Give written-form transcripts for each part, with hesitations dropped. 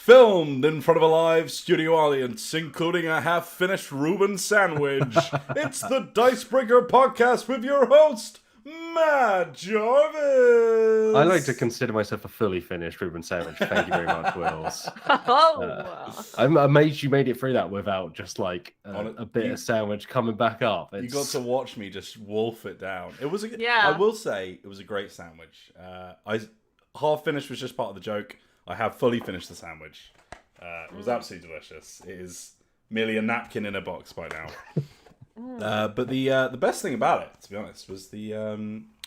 Filmed in front of a live studio audience, including a half-finished Reuben sandwich. It's the Dicebreaker podcast with your host, Matt Jarvis. I like to consider myself a fully finished Reuben sandwich. Thank you very much, Wills. I'm amazed you made it through that without just like a bit of sandwich coming back up. You got to watch me just wolf it down. It was Yeah. I will say it was a great sandwich. Half finished was just part of the joke. I have fully finished the sandwich. It was absolutely delicious. It is merely a napkin in a box by now. But the best thing about it, to be honest, was the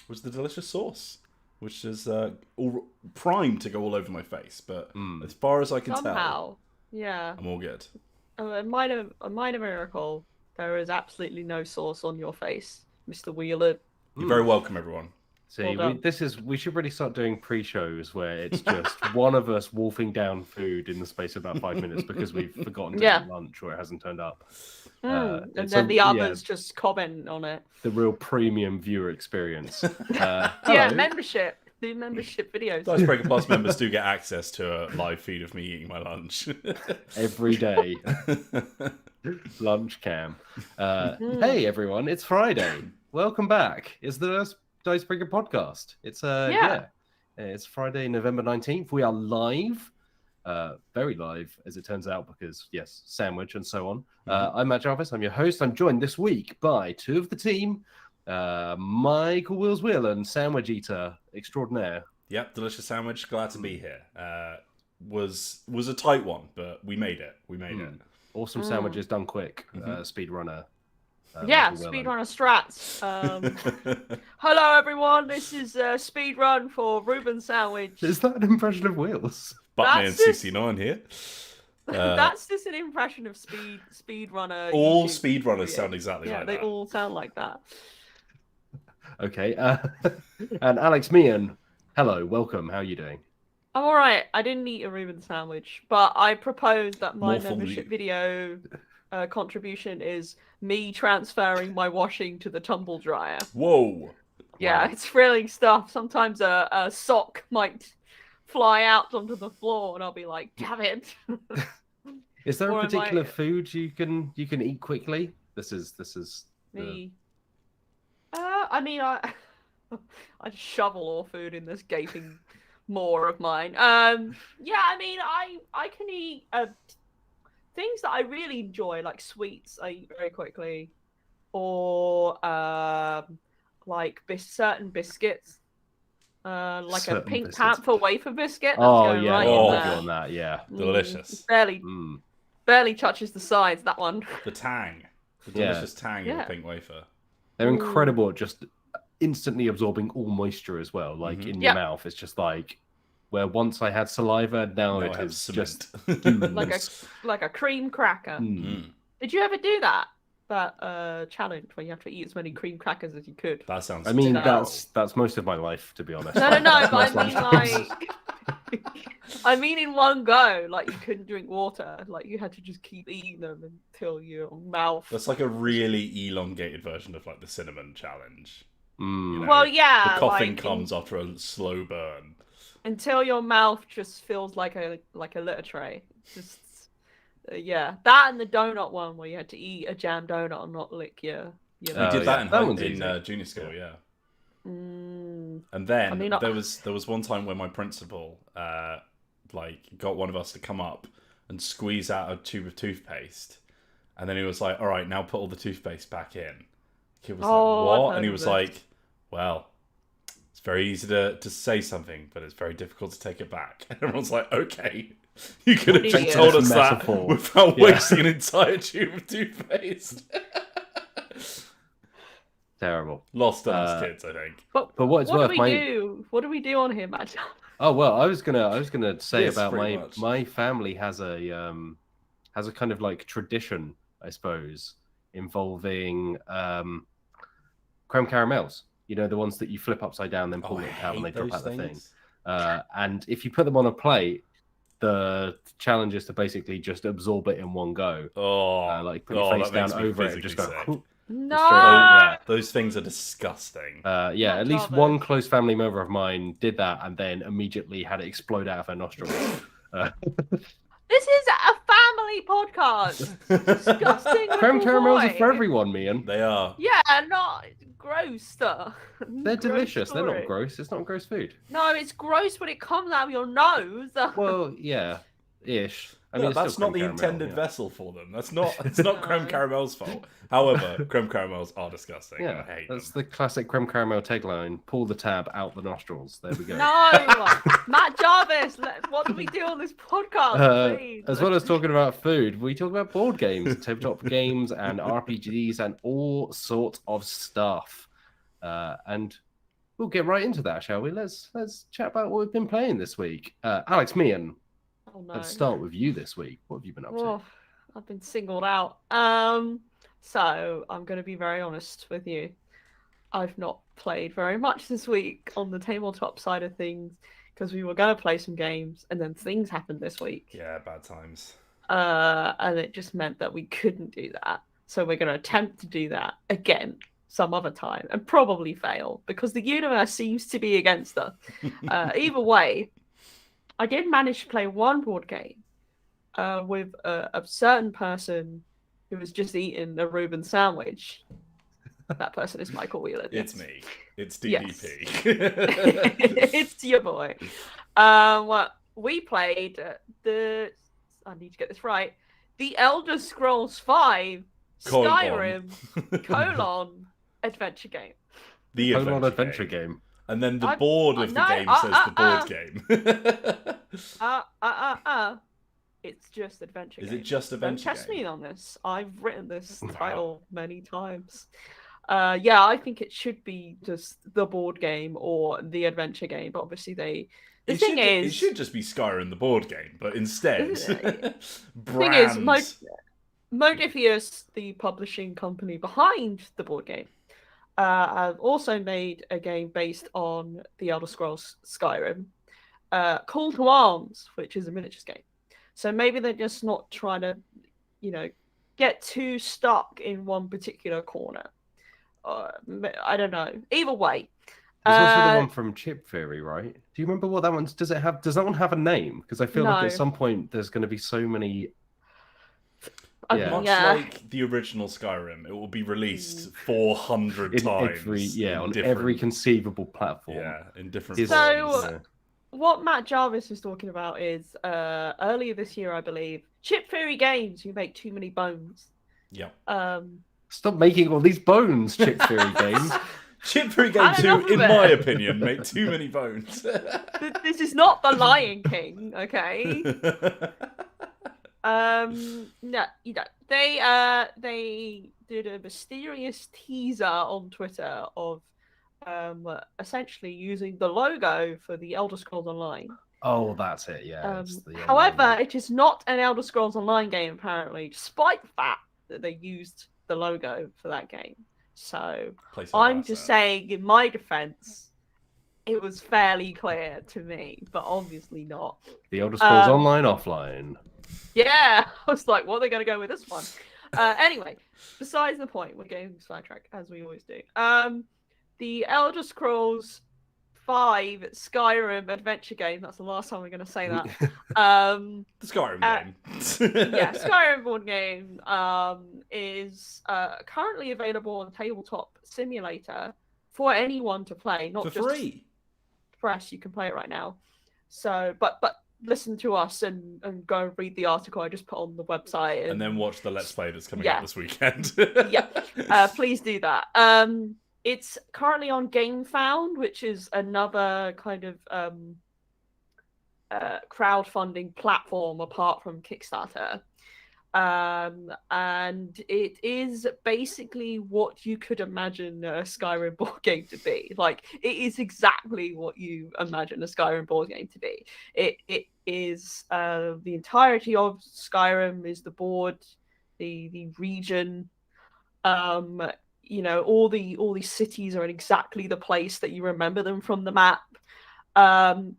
delicious sauce, which is all primed to go all over my face. But as far as I can tell, yeah, I'm all good. A minor miracle. There is absolutely no sauce on your face, Mr. Wheeler. You're very welcome, everyone. See, we should really start doing pre-shows where it's just one of us wolfing down food in the space of about 5 minutes because we've forgotten to eat lunch or it hasn't turned up. And then the others just comment on it. The real premium viewer experience. Membership. The membership videos. Dicebreaker Plus members do get access to a live feed of me eating my lunch. Every day. Lunch cam. Hey, everyone, it's Friday. Welcome back. It's the Dicebreaker podcast. It's it's Friday, November 19th. We are live, very live as it turns out, because yes, sandwich and so on. I'm Matt Jarvis. I'm your host. I'm joined this week by two of the team, Michael Wills Whelan, sandwich eater extraordinaire. Yep, delicious sandwich. Glad to be here. Was a tight one, but we made it. It. Awesome sandwiches done quick. Speedrunner. Speedrunner strats. Hello, everyone. This is Speedrun for Reuben Sandwich. Is that an impression of Wheels? Batman 69 here. That's just an impression of Speedrunner. All speedrunners sound exactly like that. Yeah, they all sound like that. Okay. And Alex Meehan, hello, welcome. How are you doing? I'm all right. I didn't eat a Reuben sandwich, but I propose that my More membership video contribution is me transferring my washing to the tumble dryer. Whoa. Yeah, Wow. it's thrilling stuff. Sometimes a sock might fly out onto the floor, and I'll be like, "Damn it!" Is there a particular food you can eat quickly? This is me. I mean, I just shovel all food in this gaping maw of mine. I mean, I can eat things that I really enjoy, like sweets. I eat very quickly, or like certain biscuits, like certain a Pink biscuits. Panther wafer biscuit. Oh yeah, right on that. Yeah, delicious. Barely touches the sides. That one. The tang, the delicious tang of the pink wafer. They're incredible at just instantly absorbing all moisture as well. Like in your mouth, it's just like where once I had saliva, now it is just like a cream cracker. Did you ever do that challenge where you have to eat as many cream crackers as you could? That sounds. I mean, that's most of my life, to be honest. No. But I mean, I mean, in one go, like you couldn't drink water. Like you had to just keep eating them until your mouth. That's like a really elongated version of like the cinnamon challenge. You know, well, yeah. The coughing comes after a slow burn. Until your mouth just feels like a litter tray. Just that and the donut one where you had to eat a jam donut and not lick your we did that in junior school, yeah. And then there was one time where my principal got one of us to come up and squeeze out a tube of toothpaste, and then he was like, "All right, now put all the toothpaste back in." He was like, "What?" And he was like, "Well, it's very easy to say something, but it's very difficult to take it back." And everyone's like, "Okay, you could have just told us that without wasting an entire tube of toothpaste." Terrible. Lost on us kids, I think. But what it's worth, what do we do on here, Matt? Oh well, I was gonna say about my family has a kind of like tradition, I suppose, involving creme caramels. You know, the ones that you flip upside down, then pull it out, and they drop out the thing. And if you put them on a plate, the challenge is to basically just absorb it in one go. Like put your face down over it and just go. No, those things are disgusting. At least one close family member of mine did that and then immediately had it explode out of her nostrils. This is a family podcast. Disgusting. Creme caramels are for everyone, Meehan. They are. Yeah, not gross stuff. They're delicious. They're not gross. It's not gross food. No, it's gross when it comes out of your nose. Well, yeah, ish. I mean, that's not the intended vessel for them. It's not creme caramel's fault. However, creme caramels are disgusting. Yeah, I hate that's them. the classic creme caramel tagline. Pull the tab out the nostrils. There we go. No, Matt Jarvis. What do we do on this podcast, please? As well as talking about food, we talk about board games, tabletop games, and RPGs, and all sorts of stuff. And we'll get right into that, shall we? Let's chat about what we've been playing this week. Alex, Meehan. Oh, no. Let's start with you this week. What have you been up to? I've been singled out. So I'm going to be very honest with you. I've not played very much this week on the tabletop side of things because we were going to play some games and then things happened this week. Yeah, bad times. And it just meant that we couldn't do that. So we're going to attempt to do that again some other time and probably fail because the universe seems to be against us. Either way, I did manage to play one board game with a certain person who was just eating a Reuben sandwich. That person is Michael Wheeler. It's me. It's DDP. Yes. It's your boy. We played I need to get this right. The Elder Scrolls V Skyrim adventure game. The adventure game. And then the board of the game says the board game. It's just adventure game. Is it just adventure Don't test me on this. I've written this title many times. Yeah, I think it should be just the board game or the adventure game. But obviously it should just be Skyrim the board game, but instead brands. Thing is, Modifius, the publishing company behind the board game, I've also made a game based on the Elder Scrolls Skyrim, Call to Arms, which is a miniatures game. So maybe they're just not trying to, get too stuck in one particular corner. I don't know. Either way. There's also the one from Chip Theory, right? Do you remember what that one does? Does that one have a name? Because I feel like at some point there's going to be so many. Much like the original Skyrim, it will be released 400 times. On every conceivable platform. Yeah, in different forms. So, what Matt Jarvis was talking about is earlier this year, I believe, Chip Theory Games, who make Too Many Bones. Yeah. Stop making all these bones, Chip Theory Games. Chip Theory Games, who, in my opinion, make too many bones. This is not the Lion King, okay? No, they did a mysterious teaser on Twitter of essentially using the logo for the Elder Scrolls Online. Oh, that's it, yeah. However, it is not an Elder Scrolls Online game, apparently, despite the fact that they used the logo for that game. So, I'm just saying, in my defense, it was fairly clear to me, but obviously not. The Elder Scrolls Online offline. Yeah, I was like, what are they going to go with this one? Anyway, besides the point, we're getting sidetracked, as we always do. The Elder Scrolls V Skyrim adventure game, that's the last time we're going to say that. The Skyrim game. Yeah, Skyrim board game is currently available on Tabletop Simulator for anyone to play. Not for just free. Press, you can play it right now. So, but listen to us and go and read the article I just put on the website. And then watch the Let's Play that's coming out this weekend. Yeah, please do that. It's currently on GameFound, which is another kind of crowdfunding platform apart from Kickstarter. And it is basically what you could imagine a Skyrim board game to be. Like, it is exactly what you imagine a Skyrim board game to be. It is the entirety of Skyrim is the board, the region. All these cities are in exactly the place that you remember them from the map.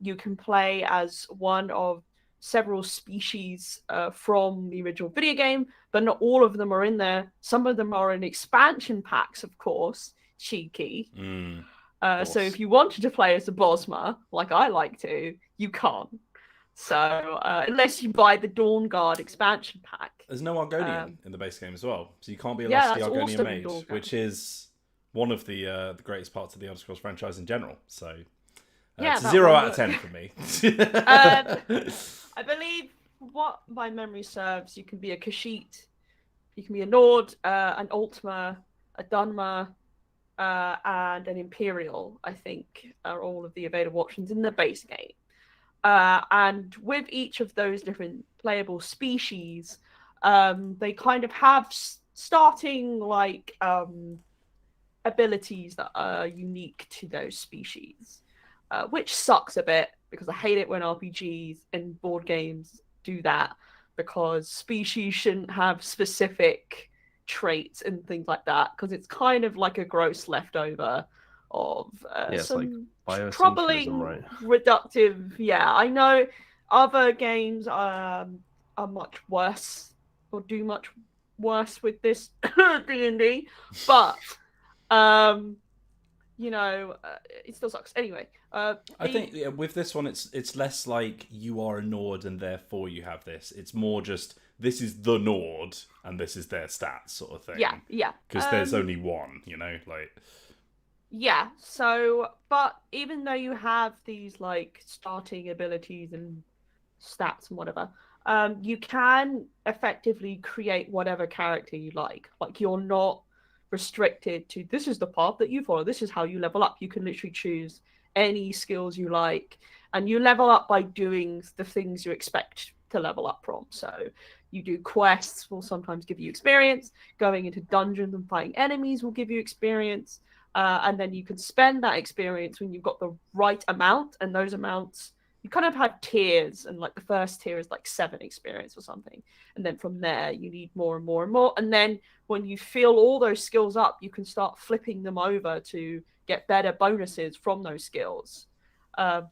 You can play as one of several species from the original video game, but not all of them are in there. Some of them are in expansion packs, of course. Cheeky. So if you wanted to play as a Bosma, like I like to, you can't. So unless you buy the Dawn Guard expansion pack. There's no Argonian in the base game as well, so you can't be a lusty Argonian maid, which is one of the greatest parts of the Elder Scrolls franchise in general. So it's a 0 out of 10 for me. I believe, what my memory serves, you can be a Kashyyyk, you can be a Nord, an Altmer, a Dunmer, and an Imperial, I think, are all of the available options in the base game. And with each of those different playable species, they kind of have starting like abilities that are unique to those species, which sucks a bit because I hate it when RPGs and board games do that, because species shouldn't have specific traits and things like that, because it's kind of like a gross leftover of some like troubling, right? reductive. Yeah, I know other games are much worse or do much worse with this D&D, but it still sucks. Anyway, I think with this one, it's less like you are a Nord and therefore you have this. It's more just this is the Nord and this is their stats sort of thing. Yeah. Because there's only one, like. Yeah. So, but even though you have these like starting abilities and stats and whatever, you can effectively create whatever character you like. Like, you're not restricted to this is the path that you follow, this is how you level up. You can literally choose any skills you like, and you level up by doing the things you expect to level up from. So you do quests will sometimes give you experience, going into dungeons and fighting enemies will give you experience, and then you can spend that experience when you've got the right amount, and those amounts you kind of have tiers, and like the first tier is like 7 experience or something, and then from there you need more and more and more, and then when you fill all those skills up, you can start flipping them over to get better bonuses from those skills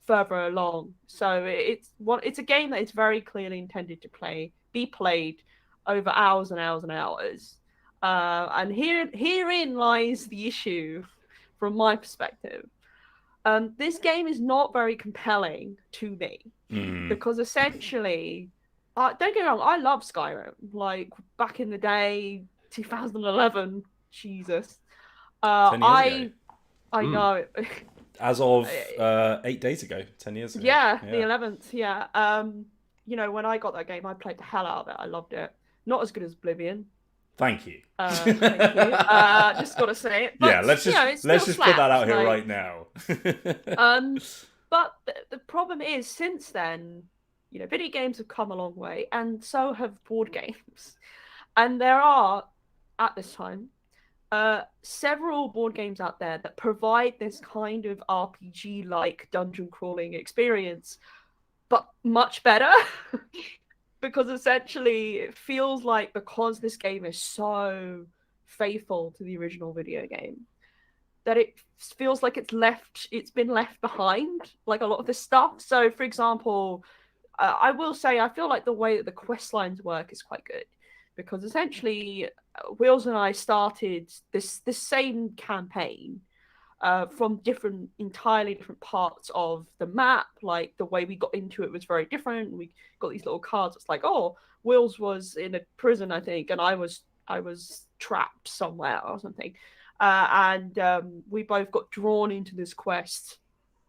further along. So it's a game that is very clearly intended to be played over hours and hours and hours, and herein lies the issue from my perspective. This game is not very compelling to me because essentially, don't get me wrong, I love Skyrim. Like back in the day, 2011, Jesus. 10 years ago. I know. As of 8 days ago, 10 years ago. Yeah, the 11th. Yeah. When I got that game, I played the hell out of it. I loved it. Not as good as Oblivion. Thank you. Thank you. Just gotta say it. But, yeah, let's just put that out here right now. But the problem is, since then, video games have come a long way, and so have board games. And there are, at this time, several board games out there that provide this kind of RPG-like dungeon crawling experience, but much better. Because essentially it feels like, because this game is so faithful to the original video game, that it feels like it's been left behind, like a lot of this stuff. So for example, I will say I feel like the way that the quest lines work is quite good, because essentially Wheels and I started this same campaign from entirely different parts of the map. Like the way we got into it was very different. We got these little cards. It's like, oh, Wheels was in a prison, I think, and I was trapped somewhere or something. And we both got drawn into this quest,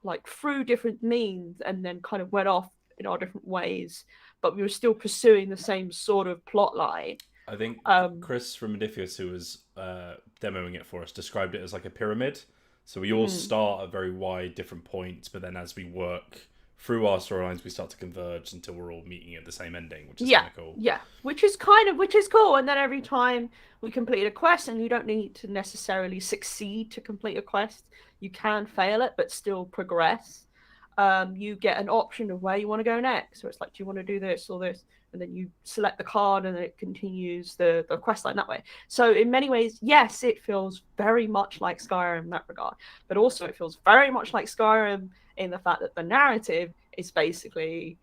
like through different means, and then kind of went off in our different ways. But we were still pursuing the same sort of plot line. I think Chris from Modiphius, who was demoing it for us, described it as like a pyramid. So we all start at very wide different points, but then as we work through our storylines, we start to converge until we're all meeting at the same ending, which is kind of cool. Yeah, which is cool. And then every time we complete a quest, and you don't need to necessarily succeed to complete a quest, you can fail it, but still progress. You get an option of where you want to go next. So it's like, do you want to do this or this? And then you select the card, and then it continues the quest line that way. So in many ways, yes, it feels very much like Skyrim in that regard, but also it feels very much like Skyrim in the fact that the narrative is basically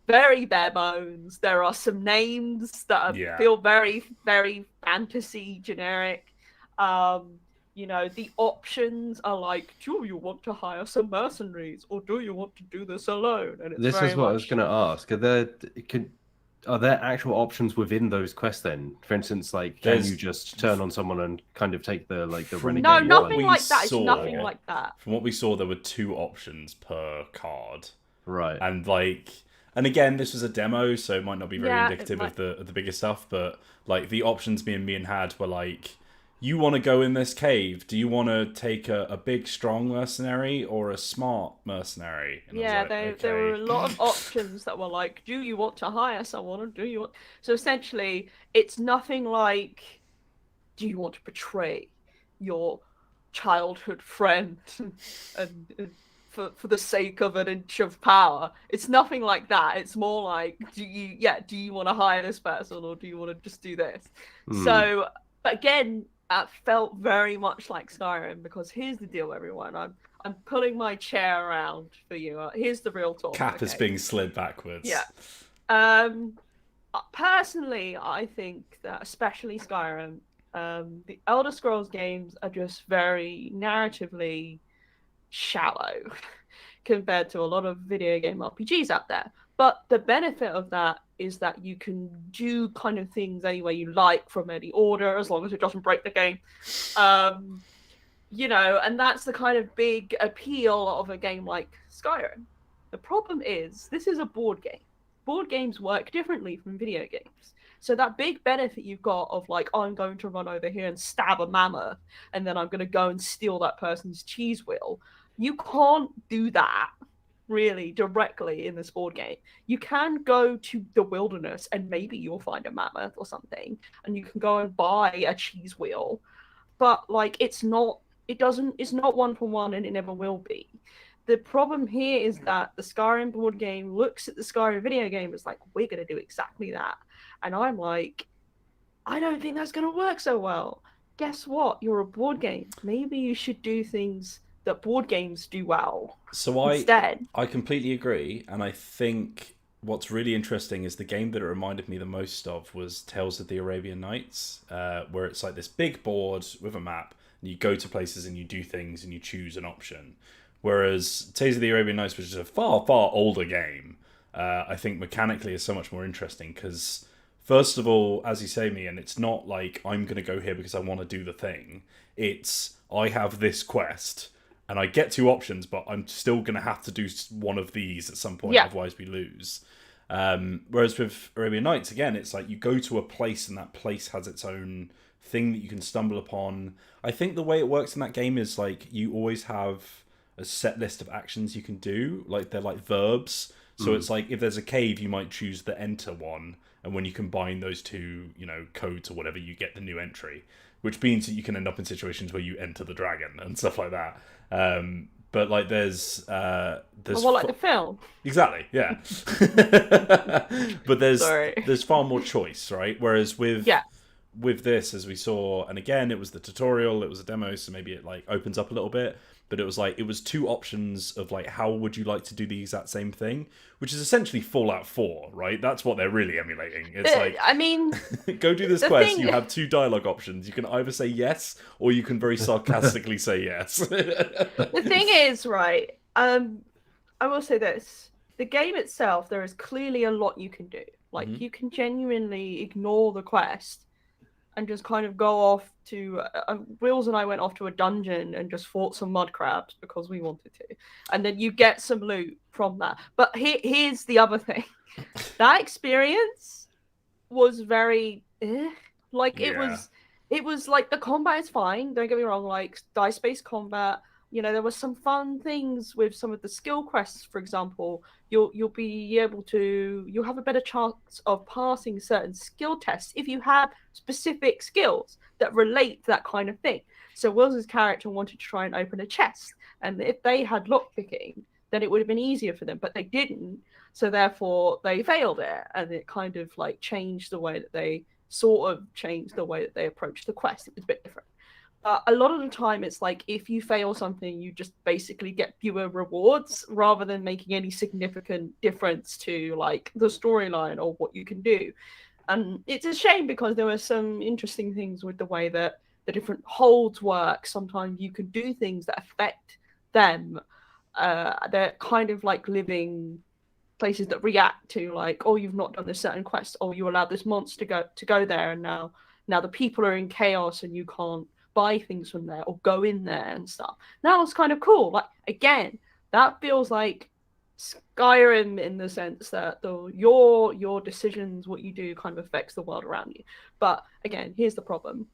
very bare bones. There are some names that feel very, very fantasy generic. the options are like, do you want to hire some mercenaries, or do you want to do this alone? And it's this is what much... I was going to ask. Are there actual options within those quests then? For instance, like, can you just turn on someone and kind of take the renegade? No, nothing like that. It's nothing like that. From what we saw, there were 2 options per card. Right. And and again, this was a demo, so it might not be very indicative of the bigger stuff, but like the options me and Meehan had were like, you want to go in this cave, do you want to take a big strong mercenary or a smart mercenary? And there were a lot of options that were like, do you want to hire someone, or do you want... So essentially it's nothing like, do you want to betray your childhood friend and for the sake of an inch of power. It's nothing like that. It's more like, do you want to hire this person, or do you want to just do this? So, but again, that felt very much like Skyrim, because here's the deal, everyone. I'm pulling my chair around for you. Here's the real talk. Cap is being slid backwards. Yeah. Personally, I think that especially Skyrim, the Elder Scrolls games are just very narratively shallow compared to a lot of video game RPGs out there. But the benefit of that is that you can do kind of things any way you like from any order, as long as it doesn't break the game. And that's the kind of big appeal of a game like Skyrim. The problem is, this is a board game. Board games work differently from video games. So that big benefit you've got of like, I'm going to run over here and stab a mammoth, and then I'm going to go and steal that person's cheese wheel. You can't do that really directly in this board game. You can go to the wilderness and maybe you'll find a mammoth or something, and you can go and buy a cheese wheel. But like, it's not 1-for-1, and it never will be. The problem here is that the Skyrim board game looks at the Skyrim video game as like, we're going to do exactly that. And I'm like, I don't think that's going to work so well. Guess what? You're a board game. Maybe you should do things that board games do well. So instead. I completely agree. And I think what's really interesting is the game that it reminded me the most of was Tales of the Arabian Nights, where it's like this big board with a map, and you go to places and you do things and you choose an option. Whereas Tales of the Arabian Nights, which is a far, far older game, I think mechanically is so much more interesting because, first of all, as you say, Meehan, it's not like I'm going to go here because I want to do the thing. It's, I have this quest and I get 2 options, but I'm still going to have to do one of these at some point, otherwise we lose. Whereas with Arabian Nights, again, it's like you go to a place and that place has its own thing that you can stumble upon. I think the way it works in that game is like you always have a set list of actions you can do. Like they're like verbs. So it's like if there's a cave, you might choose the enter one. And when you combine those 2, codes or whatever, you get the new entry. Which means that you can end up in situations where you enter the dragon and stuff like that. But like there's like the film. Exactly, yeah. But there's far more choice, right? Whereas with this, as we saw, and again, it was the tutorial, it was a demo, so maybe it like opens up a little bit. But it was like, it was 2 options of like, how would you like to do the exact same thing? Which is essentially Fallout 4, right? That's what they're really emulating. It's like, I mean, go do this quest, you have 2 dialogue options. You can either say yes, or you can very sarcastically say yes. The thing is, right, I will say this. The game itself, there is clearly a lot you can do. Like, you can genuinely ignore the quest and just kind of go off to... Wills and I went off to a dungeon and just fought some mud crabs because we wanted to. And then you get some loot from that. But here's the other thing. That experience was very... Like, it was like, the combat is fine. Don't get me wrong. Like, dice-based combat... there were some fun things with some of the skill quests, for example. You'll be able to... You'll have a better chance of passing certain skill tests if you have specific skills that relate to that kind of thing. So Will's character wanted to try and open a chest. And if they had lockpicking, then it would have been easier for them. But they didn't. So therefore, they failed it. And it kind of like changed the way that they... Sort of changed the way that they approached the quest. It was a bit different. A lot of the time, it's like if you fail something, you just basically get fewer rewards rather than making any significant difference to like the storyline or what you can do. And it's a shame because there were some interesting things with the way that the different holds work. Sometimes you can do things that affect them. They're kind of like living places that react to, like, oh, you've not done this certain quest, or you allowed this monster to go there, and now the people are in chaos and you can't buy things from there or go in there and stuff. That was kind of cool. Like, again, that feels like Skyrim in the sense that your decisions, what you do, kind of affects the world around you. But again, here's the problem.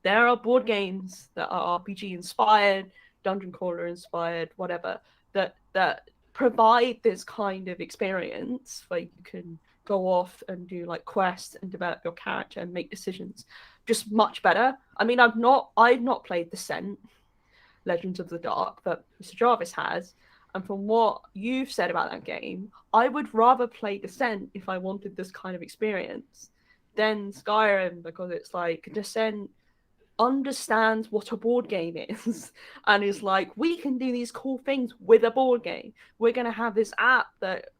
There are board games that are RPG inspired, dungeon crawler inspired, whatever, that provide this kind of experience where you can go off and do like quests and develop your character and make decisions just much better. I mean, I've not played Descent, Legends of the Dark, but Mr. Jarvis has. And from what you've said about that game, I would rather play Descent if I wanted this kind of experience than Skyrim, because it's like Descent understands what a board game is and is like, we can do these cool things with a board game. We're going to have this app that,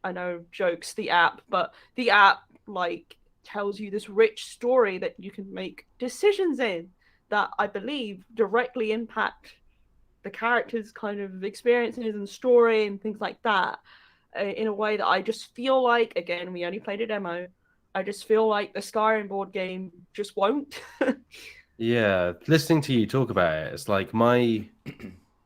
I know, jokes the app, but the app like tells you this rich story that you can make decisions in that I believe directly impact the characters' kind of experiences and story and things like that, in a way that I just feel like, again, we only played a demo, I just feel like the Skyrim board game just won't. Yeah, listening to you talk about it, it's like my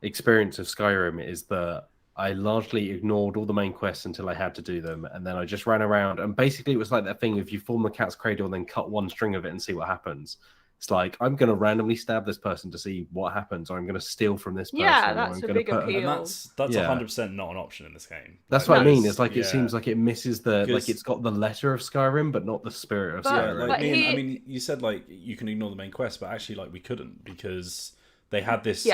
experience of Skyrim is that I largely ignored all the main quests until I had to do them, and then I just ran around, and basically it was like that thing, if you form the cat's cradle and then cut one string of it and see what happens. It's like, I'm going to randomly stab this person to see what happens, or I'm going to steal from this person. Yeah, that's a big appeal. And that's 100% not an option in this game. That's what I mean. It's like, it seems like it misses like it's got the letter of Skyrim, but not the spirit of Skyrim. Like, I mean, you said like you can ignore the main quest, but actually like we couldn't, because they had this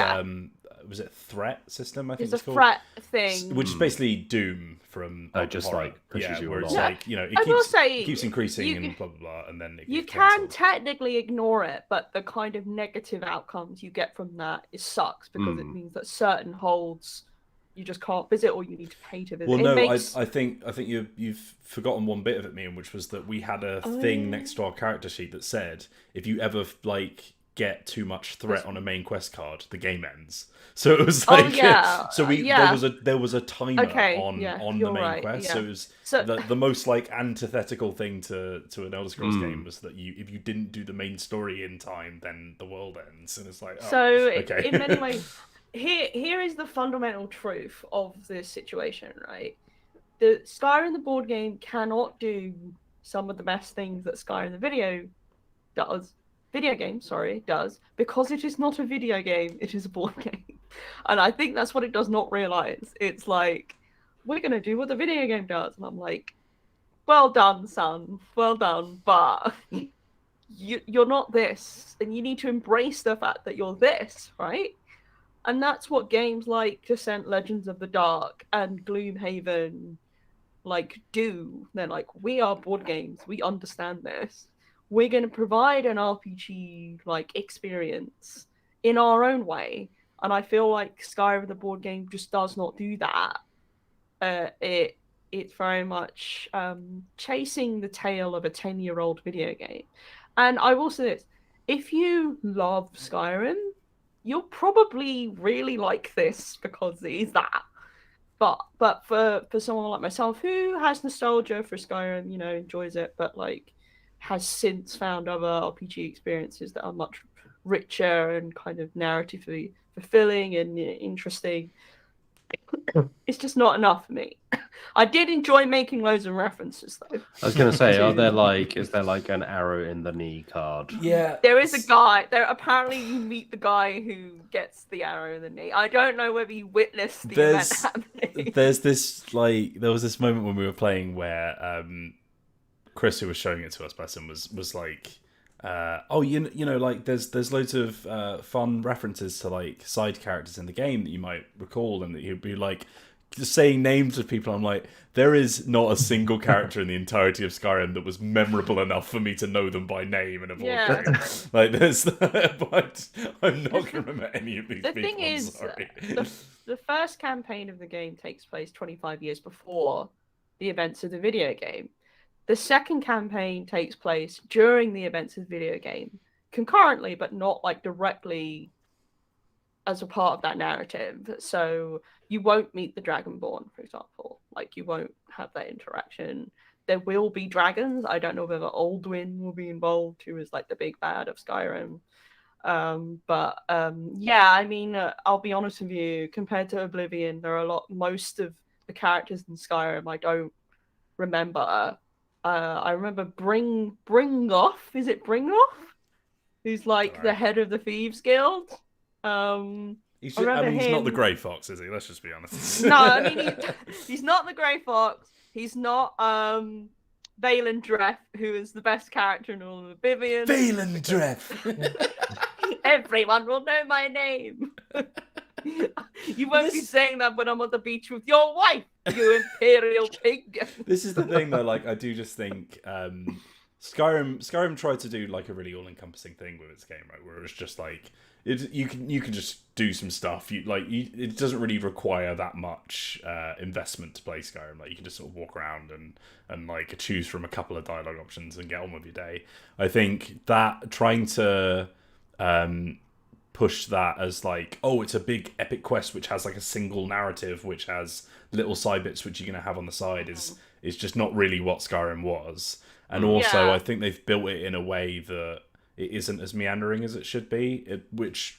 was it threat system? I think it's called threat thing, which is basically Doom from just horror. like pushes you where along. it's like, you know, it keeps increasing and blah blah blah, and then you can technically ignore it, but the kind of negative outcomes you get from that sucks, because it means that certain holds you just can't visit, or you need to pay to visit. Well, no, I think you've forgotten one bit of it, Meehan, which was that we had a thing next to our character sheet that said, if you ever like get too much threat on a main quest card, the game ends. So it was like, there was a timer on the main quest. Yeah. So it was the most like antithetical thing to an Elder Scrolls game was that if you didn't do the main story in time, then the world ends. And it's like, in many ways, here is the fundamental truth of this situation, right? The Skyrim the board game cannot do some of the best things that Skyrim the video game does, because it is not a video game, it is a board game. And I think that's what it does not realize. It's like, we're going to do what the video game does. And I'm like, well done, son. Well done. But you're not this. And you need to embrace the fact that you're this, right? And that's what games like Descent, Legends of the Dark, and Gloomhaven like do. They're like, we are board games. We understand this. We're going to provide an RPG like experience in our own way. And I feel like Skyrim the board game just does not do that. It's very much chasing the tail of a 10-year-old video game. And I will say this, if you love Skyrim, you'll probably really like this, because it is that. But for someone like myself who has nostalgia for Skyrim, you know, enjoys it, but like has since found other RPG experiences that are much richer and kind of narratively fulfilling and interesting, it's just not enough for me. I did enjoy making loads of references, though. I was going to say, is there like an arrow in the knee card? Yeah. There is a guy. Apparently you meet the guy who gets the arrow in the knee. I don't know whether you witnessed the event happening. There was this moment when we were playing where Chris, who was showing it to us, bless him, was like, you know, like there's loads of fun references to like side characters in the game that you might recall, and that he'd be like just saying names of people. I'm like, there is not a single character in the entirety of Skyrim that was memorable enough for me to know them by name and avoid them. Like there's, but I'm not going to remember any of these people. The thing is, the first campaign of the game takes place 25 years before the events of the video game. The second campaign takes place during the events of the video game, concurrently, but not like directly as a part of that narrative. So you won't meet the Dragonborn, for example. Like, you won't have that interaction. There will be dragons. I don't know whether Alduin will be involved, who is like the big bad of Skyrim. Yeah, I mean, I'll be honest with you, compared to Oblivion, there are most of the characters in Skyrim I don't remember. I remember Bringoff. Is it Bringoff? Who's like the head of the Thieves Guild. He's not the Grey Fox, is he? Let's just be honest. No, I mean, he's not the Grey Fox. He's not Valen Dreth, who is the best character in all of Oblivion. Valen Dreth! Everyone will know my name. You won't be saying that when I'm on the beach with your wife, you imperial pig. This is the thing, though. Like, I do just think Skyrim tried to do like a really all-encompassing thing with its game, right? Where it's just like you can just do some stuff. It doesn't really require that much investment to play Skyrim. Like, you can just sort of walk around and like choose from a couple of dialogue options and get on with your day. I think that trying to push that as like, oh, it's a big epic quest which has like a single narrative, which has little side bits which you're going to have on the side is just not really what Skyrim was. And also, I think they've built it in a way that it isn't as meandering as it should be, which,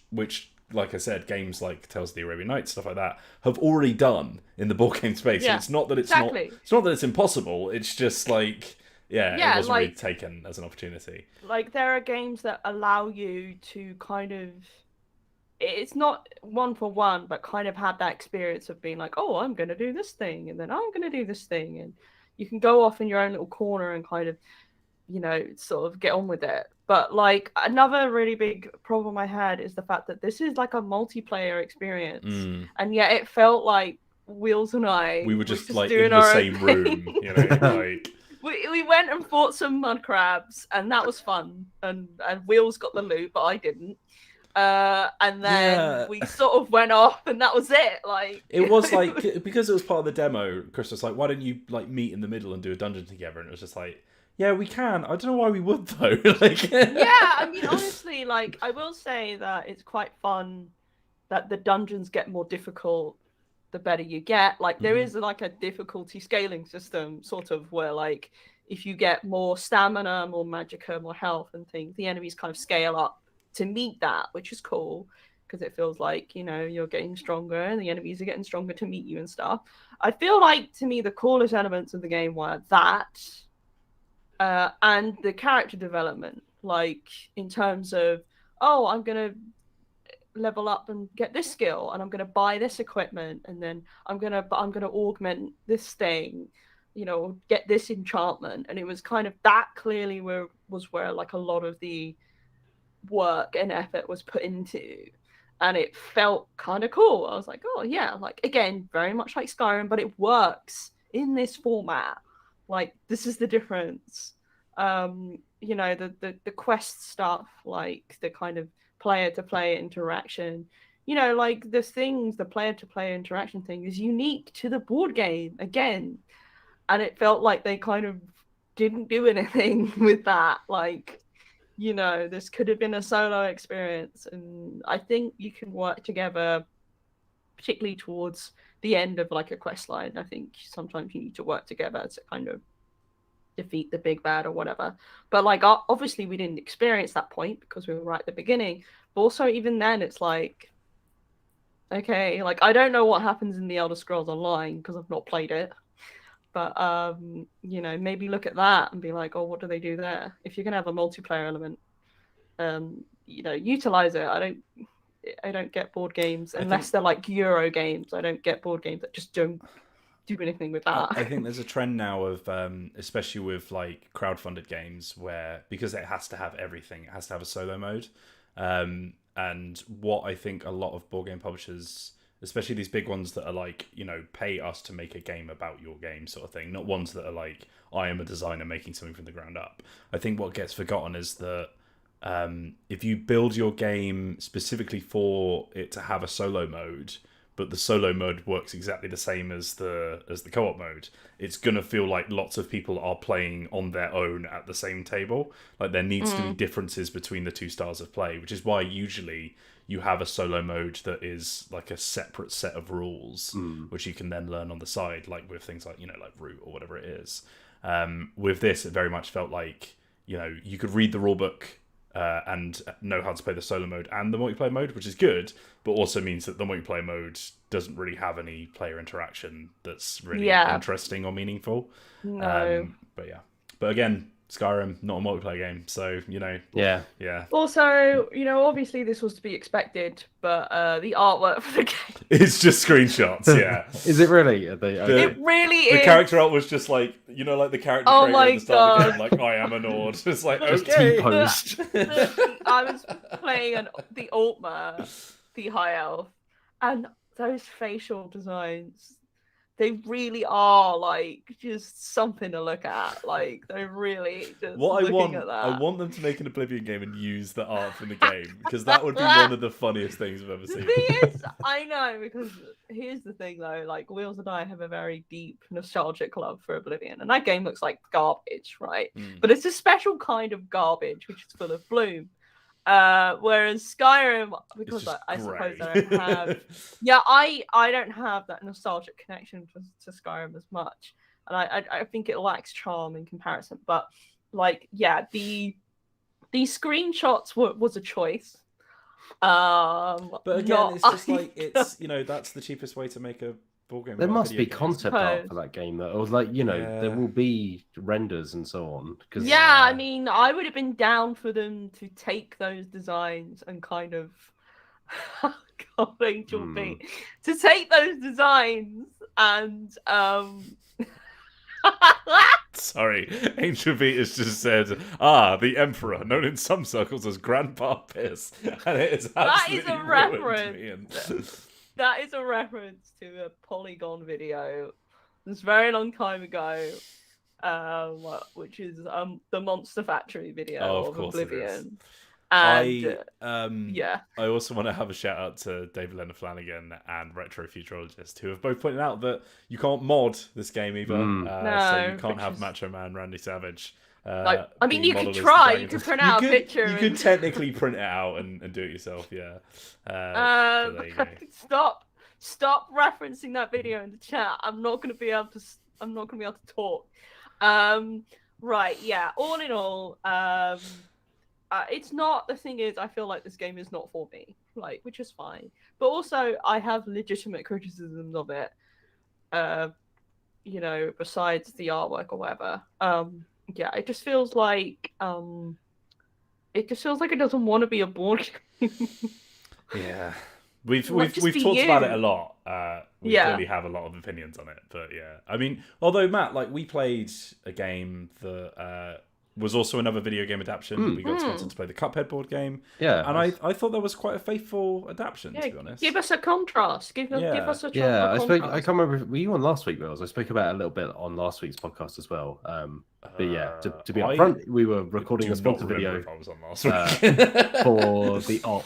like I said, games like Tales of the Arabian Nights, stuff like that, have already done in the board game space. Yeah, it's not that it's not that it's impossible. It's just like, it wasn't really taken as an opportunity. Like, there are games that allow you to kind of, it's not one for one, but kind of have that experience of being like, oh, I'm going to do this thing, and then I'm going to do this thing, and you can go off in your own little corner and kind of, sort of get on with it. But like, another really big problem I had is the fact that this is like a multiplayer experience, and yet it felt like Wheels and I we were just like in the same room, like. We went and fought some mud crabs, and that was fun. And Wheels got the loot, but I didn't. And then we sort of went off, and that was it. Like, it was like, because it was part of the demo, Chris was like, why don't you like meet in the middle and do a dungeon together? And it was just like, yeah, we can. I don't know why we would though. Like, yeah, I mean, honestly, like, I will say that it's quite fun that the dungeons get more difficult the better you get. Like, there is like a difficulty scaling system, sort of, where like, if you get more stamina, more magicka, more health and things, the enemies kind of scale up to meet that, which is cool, because it feels like, you're getting stronger and the enemies are getting stronger to meet you and stuff. I feel like, to me, the coolest elements of the game were that and the character development, like, in terms of, oh, I'm gonna level up and get this skill, and I'm gonna buy this equipment, and then I'm gonna augment this thing, get this enchantment. And it was kind of that clearly where like a lot of the work and effort was put into, and it felt kind of cool. I was like, oh yeah, like, again, very much like Skyrim, but it works in this format. Like, this is the difference. The quest stuff, like the kind of player to player interaction, like the player to player interaction thing is unique to the board game again, and it felt like they kind of didn't do anything with that. Like, this could have been a solo experience, and I think you can work together, particularly towards the end of like a quest line. I think sometimes you need to work together to kind of defeat the big bad or whatever. But like, obviously we didn't experience that point because we were right at the beginning. But also, even then, it's like, okay, like, I don't know what happens in the Elder Scrolls Online because I've not played it. But maybe look at that and be like, oh, what do they do there? If you're gonna have a multiplayer element, utilize it. I don't get board games unless they're like Euro games. I don't get board games that just don't do anything with that. I think there's a trend now of, especially with like crowdfunded games, where because it has to have everything, it has to have a solo mode. And what I think a lot of board game publishers, especially these big ones that are like, pay us to make a game about your game sort of thing, not ones that are like, I am a designer making something from the ground up. I think what gets forgotten is that if you build your game specifically for it to have a solo mode, but the solo mode works exactly the same as the co-op mode, it's gonna feel like lots of people are playing on their own at the same table. Like there needs to be differences between the two styles of play, which is why usually you have a solo mode that is like a separate set of rules, which you can then learn on the side, like with things like, like Root or whatever it is. With this, it very much felt like, you could read the rulebook and know how to play the solo mode and the multiplayer mode, which is good, but also means that the multiplayer mode doesn't really have any player interaction that's really interesting or meaningful. No. But again, Skyrim, not a multiplayer game, so, Yeah. Also, obviously this was to be expected, but the artwork for the game... It's just screenshots, yeah. Is it really? It really is. The character art was just like, like the character creator at the start of the game, like, I am a Nord. It's like, okay. T-posed. I was playing the Altmer, the High Elf, and those facial designs... They really are like just something to look at. Like they're really just looking at that. I want them to make an Oblivion game and use the art from the game, because that would be one of the funniest things I've ever seen. The thing is, I know, because here's the thing though, like Wheels and I have a very deep nostalgic love for Oblivion, and that game looks like garbage, right? But it's a special kind of garbage which is full of bloom. Whereas Skyrim, because I suppose I don't have, I don't have that nostalgic connection to Skyrim as much, and I think it lacks charm in comparison. But the screenshots was a choice. But again, it's just that's the cheapest way to make a board game. There must be concept art for that game, though, or there will be renders and so on. I mean, I would have been down for them to take those designs and kind of, God, Angel B, to take those designs and Sorry, Angel B has just said, the Emperor, known in some circles as Grandpa Piss, and it is absolutely that is a reference. That is a reference to a Polygon video this very long time ago, which is the Monster Factory video of Oblivion. And I also want to have a shout out to David Leonard Flanagan and Retro Futurologist, who have both pointed out that you can't mod this game either. So you can't have Macho Man Randy Savage. I mean, you could try. You could print out a picture. You could technically print it out and do it yourself. Yeah. Stop referencing that video in the chat. I'm not going to be able to talk. Right. Yeah. All in all, it's not. The thing is, I feel like this game is not for me. Which is fine. But also, I have legitimate criticisms of it. Besides the artwork or whatever. It just feels like it doesn't want to be a board game. Yeah, we've talked about it a lot. We clearly have a lot of opinions on it, but I mean, although Matt, we played a game that was also another video game adaptation. We got sponsored to play the Cuphead board game. Yeah, and I thought that was quite a faithful adaptation, to be honest. Give us a contrast. Give us a contrast. I can't remember. Were you on last week, Wills? I spoke about it a little bit on last week's podcast as well. But to be upfront, we were recording a sponsor video I was on last week. for the op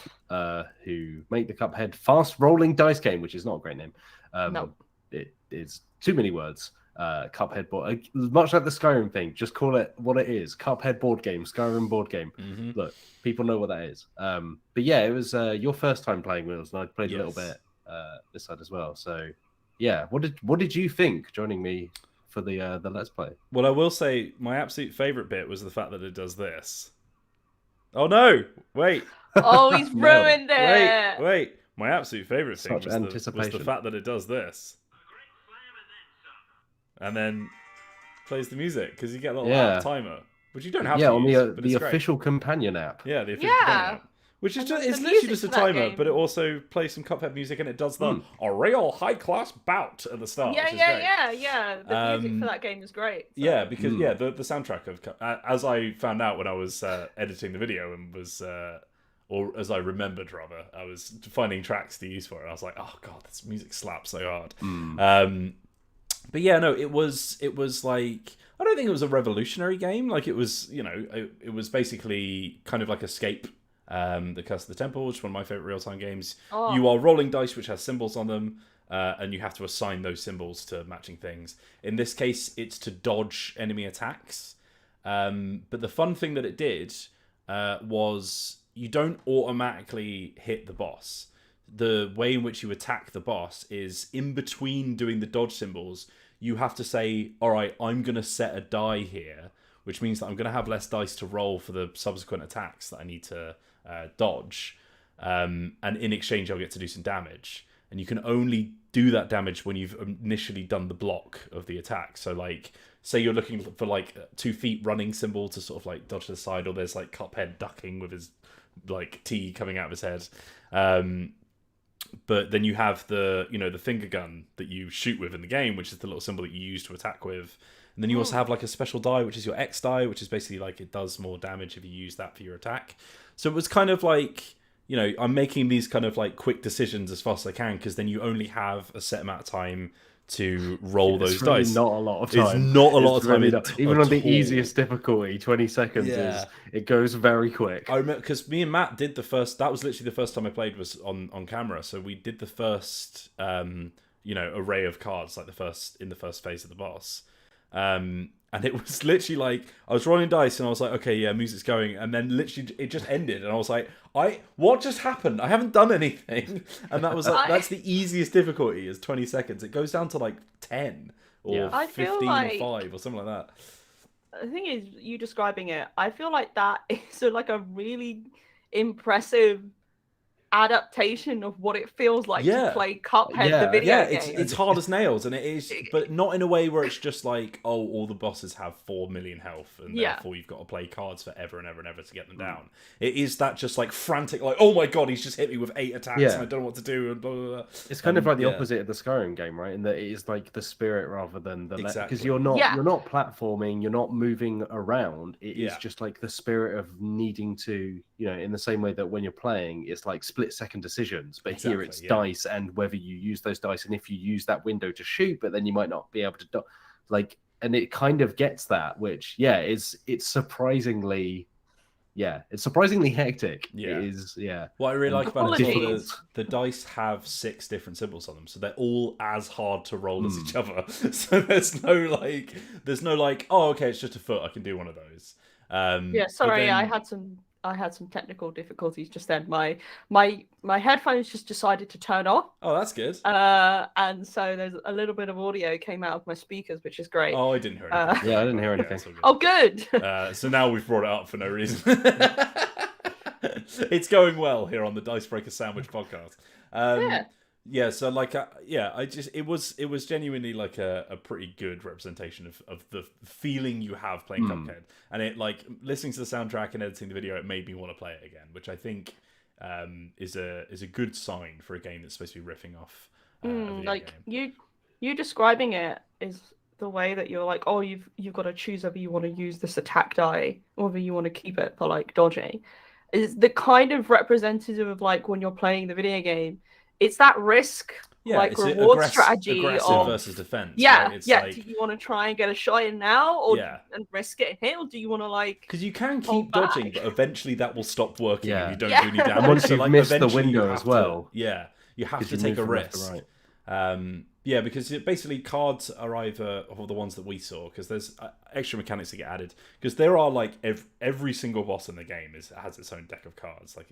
who make the Cuphead fast rolling dice game, which is not a great name. No, it is too many words. Cuphead board, much like the Skyrim thing, just call it what it is. Cuphead board game, Skyrim board game. Look, people know what that is. But yeah, it was your first time playing Wheels, and I played a little bit this side as well. So yeah, what did you think joining me for the Let's Play? Well, I will say my absolute favorite bit was the fact that it does this. Oh no! Wait. Oh, he's ruined it. Wait. My absolute favorite thing was the fact that it does this. And then plays the music, because you get a little app timer, which you don't have to use. On the official companion app. Yeah, the official companion app. Which is it's literally just a timer, but it also plays some Cuphead music, and it does a real high-class bout at the start. Yeah. The music for that game is great. So. Yeah, because the soundtrack of as I found out when I was editing the video and was... or as I remembered, rather, I was finding tracks to use for it. And I was like, oh god, this music slaps so hard. But yeah, no, it was like, I don't think it was a revolutionary game. Like it was, it was basically kind of like Escape The Curse of the Temple, which is one of my favorite real-time games. You are rolling dice which has symbols on them, and you have to assign those symbols to matching things. In this case, it's to dodge enemy attacks. But the fun thing that it did was you don't automatically hit the boss. The way in which you attack the boss is in between doing the dodge symbols, you have to say, all right, I'm going to set a die here, which means that I'm going to have less dice to roll for the subsequent attacks that I need to dodge. And in exchange, I'll get to do some damage. And you can only do that damage when you've initially done the block of the attack. So, like, say you're looking for, like, 2 feet running symbol to sort of, like, dodge to the side, or there's, like, Cuphead ducking with his, like, T coming out of his head. But then you have the, you know, the finger gun that you shoot with in the game, which is the little symbol that you use to attack with. And then you also have, like, a special die, which is your X die, which is basically, like, it does more damage if you use that for your attack. So it was kind of like, you know, I'm making these kind of, like, quick decisions as fast as I can, because then you only have a set amount of time to roll those really dice. Not a lot of time. It's not a lot of time. Really even on the easiest difficulty, 20 seconds it goes very quick. I remember because me and Matt did the first. That was literally the first time I played was on camera. So we did the first, you know, array of cards, like in the first phase of the boss. And it was literally like, I was rolling dice and I was like, okay, yeah, music's going. And then literally it just ended. And I was like, what just happened? I haven't done anything. And that was like, that's the easiest difficulty is 20 seconds. It goes down to like 10 or 15 or 5 or something like that. The thing is, you describing it, I feel like that is like a really impressive adaptation of what it feels like to play Cuphead, the video game. It's hard as nails, and it is, but not in a way where it's just like, oh, all the bosses have 4 million health, and therefore you've got to play cards forever and ever and ever to get them down. It is that just like frantic, like, oh my god, he's just hit me with 8 attacks, and I don't know what to do, and blah, blah, blah. It's kind of like the opposite of the Skyrim game, right? In that it is like the spirit rather than the because you're not platforming, you're not moving around. It is just like the spirit of needing to, you know, in the same way that when you're playing, it's like split-second decisions, but here it's dice and whether you use those dice, and if you use that window to shoot, but then you might not be able to like, and it kind of gets that, which it's surprisingly hectic. It is. What I really like about it is the dice have 6 different symbols on them, so they're all as hard to roll as each other. So there's no like, oh, okay, it's just a foot, I can do one of those. Sorry, I had some technical difficulties just then. My headphones just decided to turn off. Oh, that's good. And so there's a little bit of audio came out of my speakers, which is great. Oh, I didn't hear anything. I didn't hear anything. Oh, good. So now we've brought it up for no reason. It's going well here on the Dicebreaker Sandwich podcast. So like, it was genuinely like a pretty good representation of the feeling you have playing Cuphead, and it, like, listening to the soundtrack and editing the video, it made me want to play it again, which I think is a good sign for a game that's supposed to be riffing off. Like game. You describing it is the way that you're like, oh, you've got to choose whether you want to use this attack die or whether you want to keep it for like dodging. Is the kind of representative of like when you're playing the video game. It's that risk, like reward strategy aggressive versus defense. Yeah, right? Like, do you want to try and get a shot in now, or and risk getting hit, or do you want to like? Because you can keep dodging, but eventually that will stop working if you don't do any damage. And once you've missed the window as well, you have to take a risk. Because basically cards are either of the ones that we saw, because there's extra mechanics that get added. Because there are like every single boss in the game has its own deck of cards. Like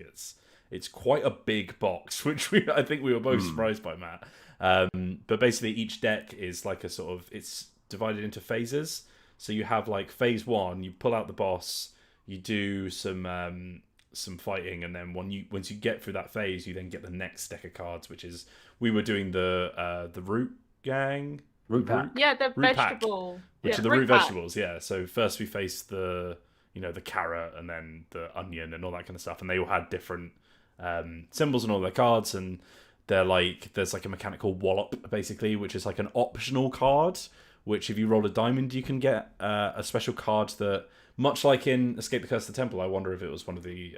it's quite a big box, which I think we were both surprised by, Matt. But basically each deck is like a sort of, it's divided into phases. So you have like phase 1, you pull out the boss, you do some fighting, and then once you get through that phase, you then get the next deck of cards, which is, we were doing the root gang. Root pack. Yeah, the root vegetable. Pack, which are the root vegetables, So first we faced the carrot and then the onion and all that kind of stuff, and they all had different symbols on all their cards, and they're like, there's like a mechanic called Wallop, basically, which is like an optional card, which if you roll a diamond, you can get a special card that, much like in Escape the Curse of the Temple, I wonder if it was one of the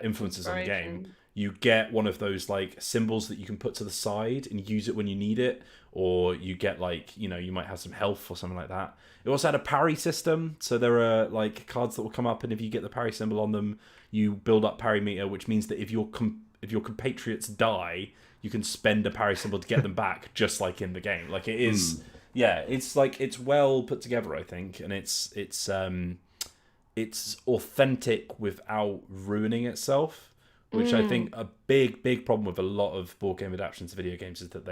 influences on the game, you get one of those like symbols that you can put to the side and use it when you need it, or you get like, you know, you might have some health or something like that. It also had a parry system, so there are like cards that will come up, and if you get the parry symbol on them, you build up parry meter, which means that if your compatriots die, you can spend a parry symbol to get them back, just like in the game. Like it is, it's like it's well put together, I think, and it's authentic without ruining itself, which I think a big problem with a lot of board game adaptations of video games is that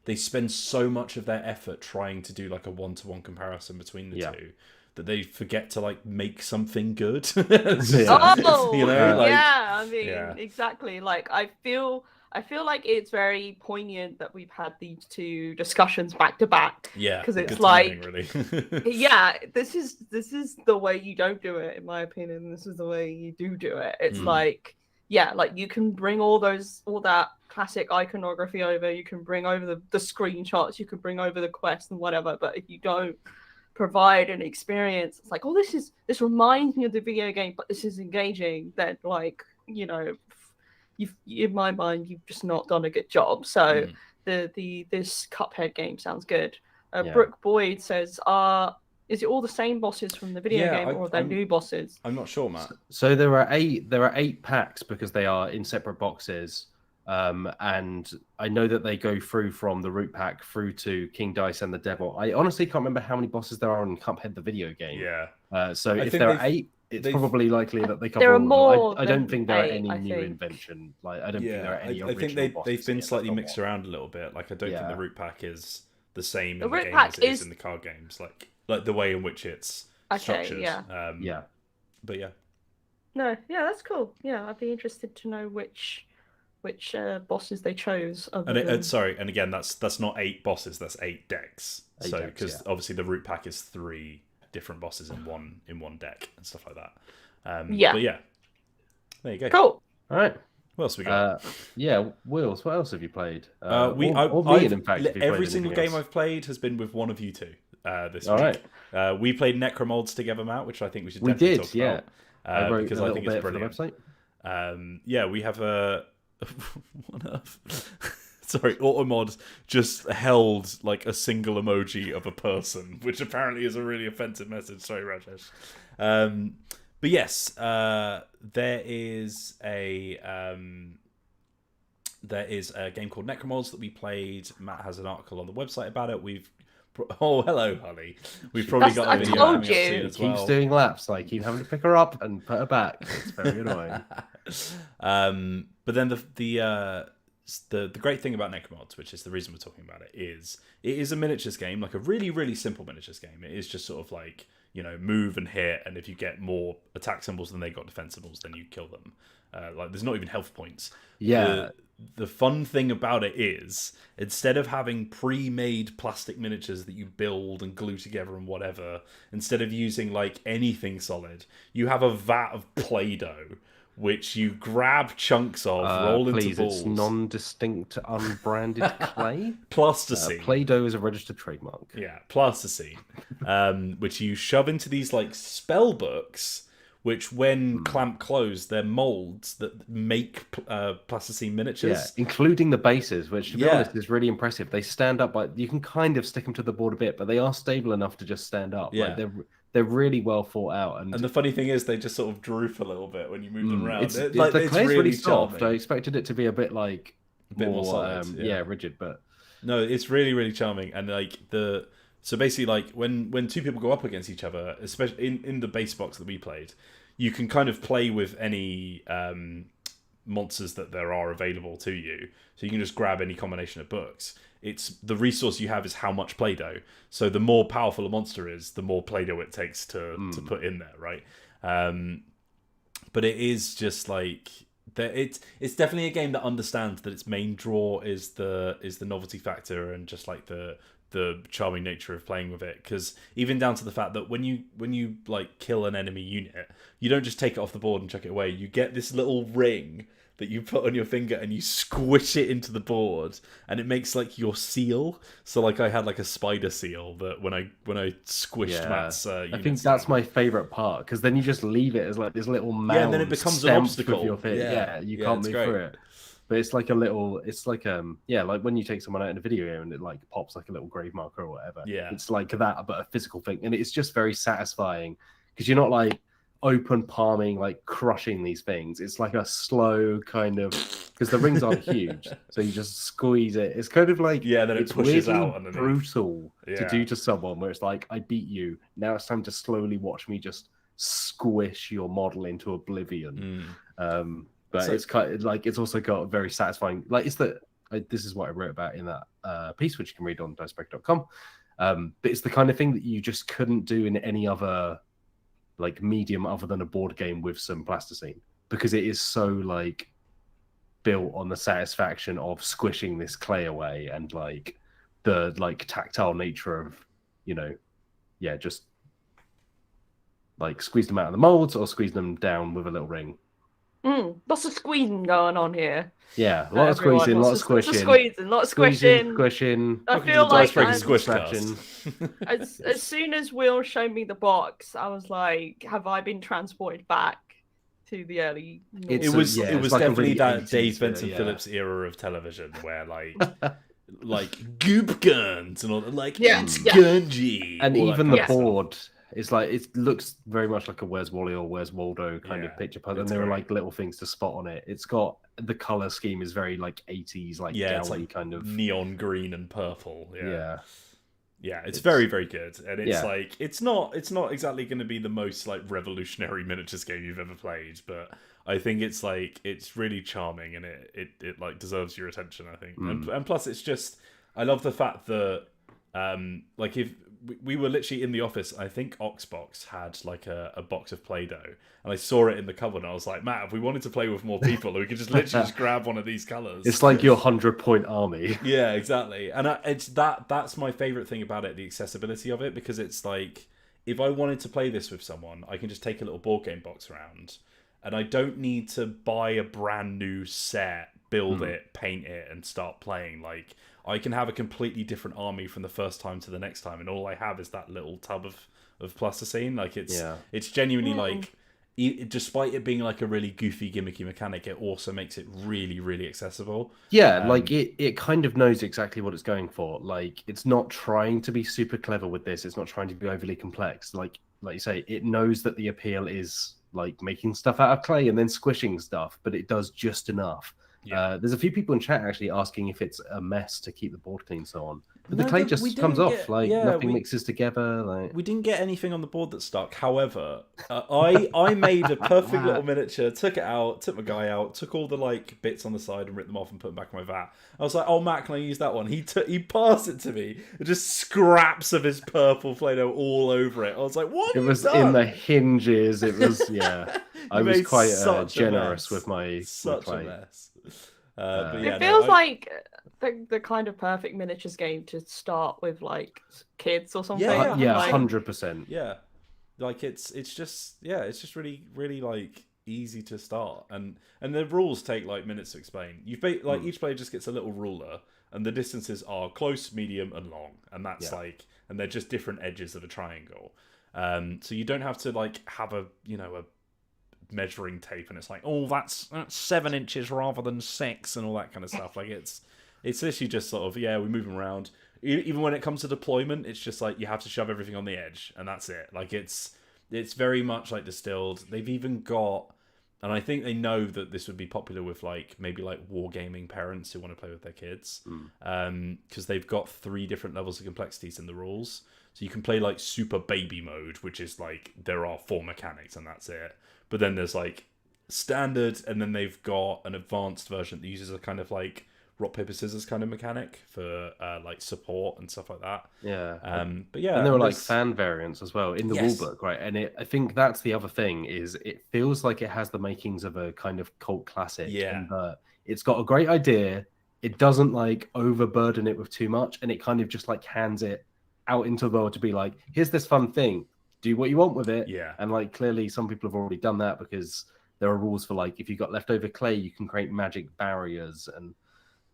they spend so much of their effort trying to do like a one-to-one comparison between the two that they forget to like make something good. You know, like, I mean, exactly. Like I feel like it's very poignant that we've had these two discussions back to back. Yeah, because it's like, timing, really. this is the way you don't do it, in my opinion. This is the way you do it. It's like, like you can bring all that classic iconography over. You can bring over the screenshots. You can bring over the quest and whatever. But if you don't provide an experience, it's like, oh, this reminds me of the video game, but this is engaging. Then, like, you know, you've, in my mind, you've just not done a good job. So this Cuphead game sounds good. Brooke Boyd says, is it all the same bosses from the video game, or are there new bosses? I'm not sure, Matt. So there are eight packs because they are in separate boxes. And I know that they go through from the root pack through to King Dice and the Devil. I honestly can't remember how many bosses there are in Cuphead the video game. So if there are 8, it's probably likely that they cover all of them. I don't think there are any new invention. Like I don't think there are any original I think they've been slightly mixed around a little bit. Like I don't think the root pack is the same in the game as it is in the card games. Like the way in which it's structured. But no, that's cool. I'd be interested to know which bosses they chose. And again, that's not 8 bosses. That's 8 decks. Because obviously the root pack is 3 different bosses in one deck and stuff like that. But yeah, there you go. Cool. All right. What else we got? Wheels. What else have you played? Every single game I've played has been with one of you two. This week. All right. We played Necromolds together, Matt, which I think we should definitely talk about. I wrote because a I little think bit it's brilliant. for the website. We have a one of sorry, Automod just held like a single emoji of a person, which apparently is a really offensive message. Sorry, Rajesh. But yes, there is a game called Necromolds that we played. Matt has an article on the website about it. Hello, Holly. We've probably got a video coming up soon as well. Keeps doing laps. Like keep having to pick her up and put her back. It's very annoying. But then the great thing about Necromolds, which is the reason we're talking about it is a miniatures game, like a really, really simple miniatures game. It is just sort of like, you know, move and hit, and if you get more attack symbols than they got defense symbols, then you kill them. Like there's not even health points. The fun thing about it is, instead of having pre-made plastic miniatures that you build and glue together and whatever, instead of using like anything solid, you have a vat of Play-Doh, which you grab chunks of, roll into balls. It's non-distinct, unbranded clay. Plasticine. Play-Doh is a registered trademark. Yeah, plasticine, which you shove into these like spell books, which when clamped closed, they're molds that make plasticine miniatures. Yeah, including the bases, which to be honest is really impressive. They stand up, but you can kind of stick them to the board a bit, but they are stable enough to just stand up. Yeah. Like, they're really well thought out. And the funny thing is, they just sort of droop a little bit when you move them around. The clay's really soft. I expected it to be a bit like more solid, rigid, but no, it's really, really charming. And like so basically, like when two people go up against each other, especially in the base box that we played, you can kind of play with any monsters that there are available to you. So you can just grab any combination of books. It's the resource you have is how much Play-Doh. So the more powerful a monster is, the more Play-Doh it takes to put in there, right? But it is just like it's definitely a game that understands that its main draw is the novelty factor and just like the charming nature of playing with it. Because even down to the fact that when you like kill an enemy unit, you don't just take it off the board and chuck it away. You get this little ring that you put on your finger and you squish it into the board, and it makes like your seal. So like I had like a spider seal that when I squished Matt's I think that's my favorite part, because then you just leave it as like this little mound. And then it becomes an obstacle. With your thing. You can't move through it. But it's like a little, it's like like when you take someone out in a video game and it like pops like a little grave marker or whatever. Yeah, it's like that, but a physical thing, and it's just very satisfying because you're not like open palming, like crushing these things. It's like a slow kind of, because the rings aren't huge, so you just squeeze it. It's kind of like then it pushes out underneath. Brutal to do to someone, where it's like, I beat you, now it's time to slowly watch me just squish your model into oblivion. But it's kind of like, it's also got a very satisfying, like this is what I wrote about in that piece, which you can read on Dicebreaker.com. But it's the kind of thing that you just couldn't do in any other like medium other than a board game with some plasticine, because it is so like built on the satisfaction of squishing this clay away, and like the like tactile nature of, just like squeeze them out of the molds or squeeze them down with a little ring. Lots of squeezing going on here. Yeah, a lot of squeezing, a lot of squishing. A lot of squishing. Squishing. I feel like as soon as Will showed me the box, I was like, have I been transported back to the early... It was definitely that Dave Benson Phillips era of television where like goop guns and all that, like it's gungy. And even the board... It's like, it looks very much like a Where's Wally or Where's Waldo kind of picture puzzle, and there are like little things to spot on it. It's got, the color scheme is very like 80s, like it's like kind of neon green and purple. It's very, very good, and it's like it's not exactly going to be the most like revolutionary miniatures game you've ever played, but I think it's like, it's really charming, and it like deserves your attention, I think. And plus, it's just, I love the fact that like if we were literally in the office, I think Oxbox had like a box of Play-Doh, and I saw it in the cupboard, and I was like, Matt, if we wanted to play with more people, we could just literally just grab one of these colours. It's like your 100-point army. Yeah, exactly. And it's that's my favourite thing about it, the accessibility of it, because it's like, if I wanted to play this with someone, I can just take a little board game box around, and I don't need to buy a brand new set, build it, paint it, and start playing. Like, I can have a completely different army from the first time to the next time, and all I have is that little tub of plasticine. Like, it's genuinely like, despite it being like a really goofy, gimmicky mechanic, it also makes it really, really accessible. Yeah, like it kind of knows exactly what it's going for. Like, it's not trying to be super clever with this. It's not trying to be overly complex. Like you say, it knows that the appeal is like making stuff out of clay and then squishing stuff, but it does just enough. Yeah. There's a few people in chat actually asking if it's a mess to keep the board clean so on. But the clay just comes off, like nothing mixes together. Like, we didn't get anything on the board that stuck. However, I made a perfect little miniature, took it out, took my guy out, took all the like bits on the side and ripped them off and put them back in my vat. I was like, oh, Matt, can I use that one? He passed it to me. Just scraps of his purple Play-Doh all over it. I was like, what? It was in the hinges. It was, I was quite generous with my clay. A mess. It feels like the kind of perfect miniatures game to start with, like kids or something. Yeah, 100%. Yeah, like it's just really, really like easy to start, and the rules take like minutes to explain. Each player just gets a little ruler, and the distances are close, medium, and long, and that's like, and they're just different edges of a triangle. So you don't have to like have a measuring tape, and it's like, oh, that's 7 inches rather than 6, and all that kind of stuff. Like, it's literally just sort of, we move them around. Even when it comes to deployment, it's just like you have to shove everything on the edge, and that's it. Like, it's very much like distilled. They've even got, and I think they know that this would be popular with like maybe like wargaming parents who want to play with their kids, because they've got 3 different levels of complexities in the rules. So you can play like super baby mode, which is like there are 4 mechanics and that's it. But then there's like standard, and then they've got an advanced version that uses a kind of like rock paper scissors kind of mechanic for like support and stuff like that. Yeah. But yeah, and there were like fan variants as well in the rulebook, right? And I think that's the other thing, is it feels like it has the makings of a kind of cult classic. Yeah. And, it's got a great idea. It doesn't like overburden it with too much, and it kind of just like hands it out into the world to be like, here's this fun thing, do what you want with it. Yeah. And like, clearly some people have already done that, because there are rules for like, if you've got leftover clay, you can create magic barriers and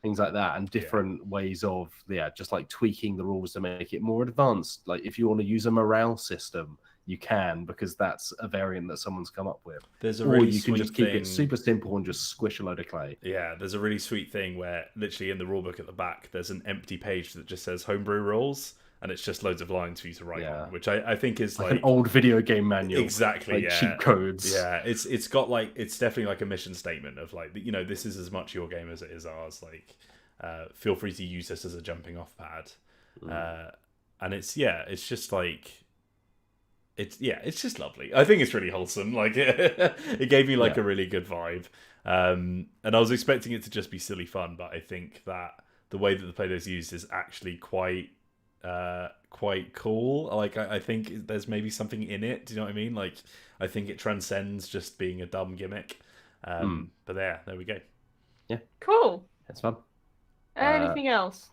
things like that, and different ways of just like tweaking the rules to make it more advanced. Like, if you want to use a morale system, you can, because that's a variant that someone's come up with. There's a really or you can just keep thing. it super simple and just squish a load of clay. Yeah, there's a really sweet thing where literally in the rulebook at the back, there's an empty page that just says homebrew rules, and it's just loads of lines for you to write on, which I think is like an old video game manual. Exactly, like cheat codes. Yeah, it's got like, it's definitely like a mission statement of like, you know, this is as much your game as it is ours. Like, feel free to use this as a jumping off pad. And it's just like, it's just lovely. I think it's really wholesome. Like it gave me like a really good vibe. And I was expecting it to just be silly fun, but I think that the way that the Play-Doh's used is actually quite cool. Like I think there's maybe something in it. Do you know what I mean? Like I think it transcends just being a dumb gimmick. But there we go. Yeah, cool. That's fun. Anything else?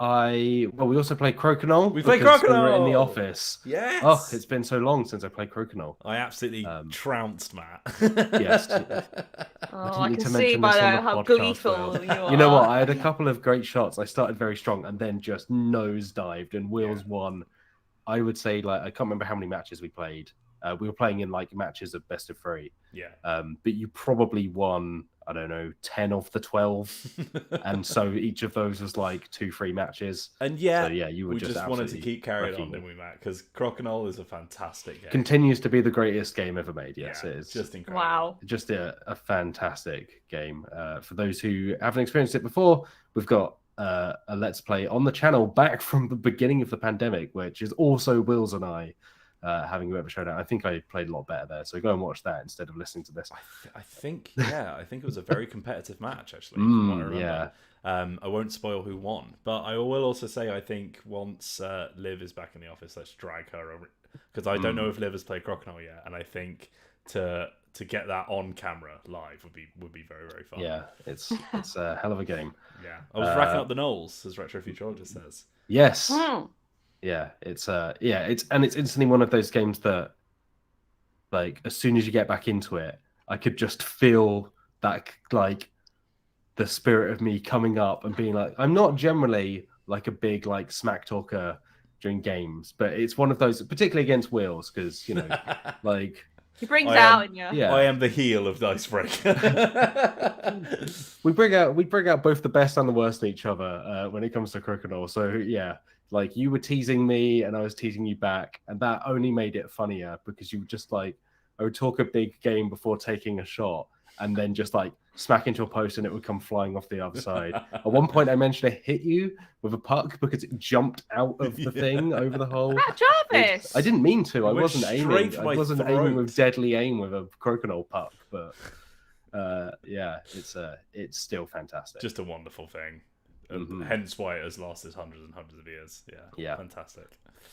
We also played Crokinole. We played Crokinole! We were in the office. Yes! Oh, it's been so long since I played Crokinole. I absolutely trounced Matt. Yes. I can see by how gleeful you are. You know what? I had a couple of great shots. I started very strong and then just nosedived, and Wheels won. I would say, like, I can't remember how many matches we played. We were playing in like matches of best of 3. Yeah. But you probably won, I don't know, 10 of the 12. And so each of those was like 2-3 matches. And you were just wanted to keep carrying on, didn't we, Matt? Because Crokinole is a fantastic game. Continues to be the greatest game ever made. Yes, it is. Just incredible. Wow. Just a fantastic game. For those who haven't experienced it before, we've got a Let's Play on the channel back from the beginning of the pandemic, which is also Wills and I having a bit of a showdown. I think I played a lot better there, so go and watch that instead of listening to this. I think it was a very competitive match, actually, from what I remember. Yeah. I won't spoil who won, but I will also say I think once Liv is back in the office, let's drag her over, because I don't know if Liv has played Crokinole yet, and I think to get that on camera live would be very, very fun. Yeah, it's a hell of a game. Yeah, I was racking up the knolls, as Retro Futurologist says. Yes. Yeah, it's instantly one of those games that, like, as soon as you get back into it, I could just feel that, like, the spirit of me coming up and being like, I'm not generally like a big like smack talker during games, but it's one of those, particularly against Wheels, because you know, like. He brings out in you. Yeah. I am the heel of Dicebreaker. we bring out both the best and the worst in each other when it comes to Crokinole. So yeah, like you were teasing me and I was teasing you back, and that only made it funnier because you were just like, I would talk a big game before taking a shot and then just like smack into a post and it would come flying off the other side. At one point I managed to hit you with a puck because it jumped out of the thing over the hole. Jarvis! I didn't mean to. I wasn't aiming. I wasn't aiming with deadly aim with a Crokinole puck, but it's still fantastic. Just a wonderful thing. Hence why it has lasted hundreds and hundreds of years. Yeah. Fantastic.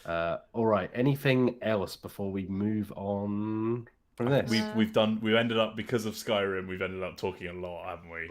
All right. Anything else before we move on from this? We've ended up, because of Skyrim, we've ended up talking a lot, haven't we?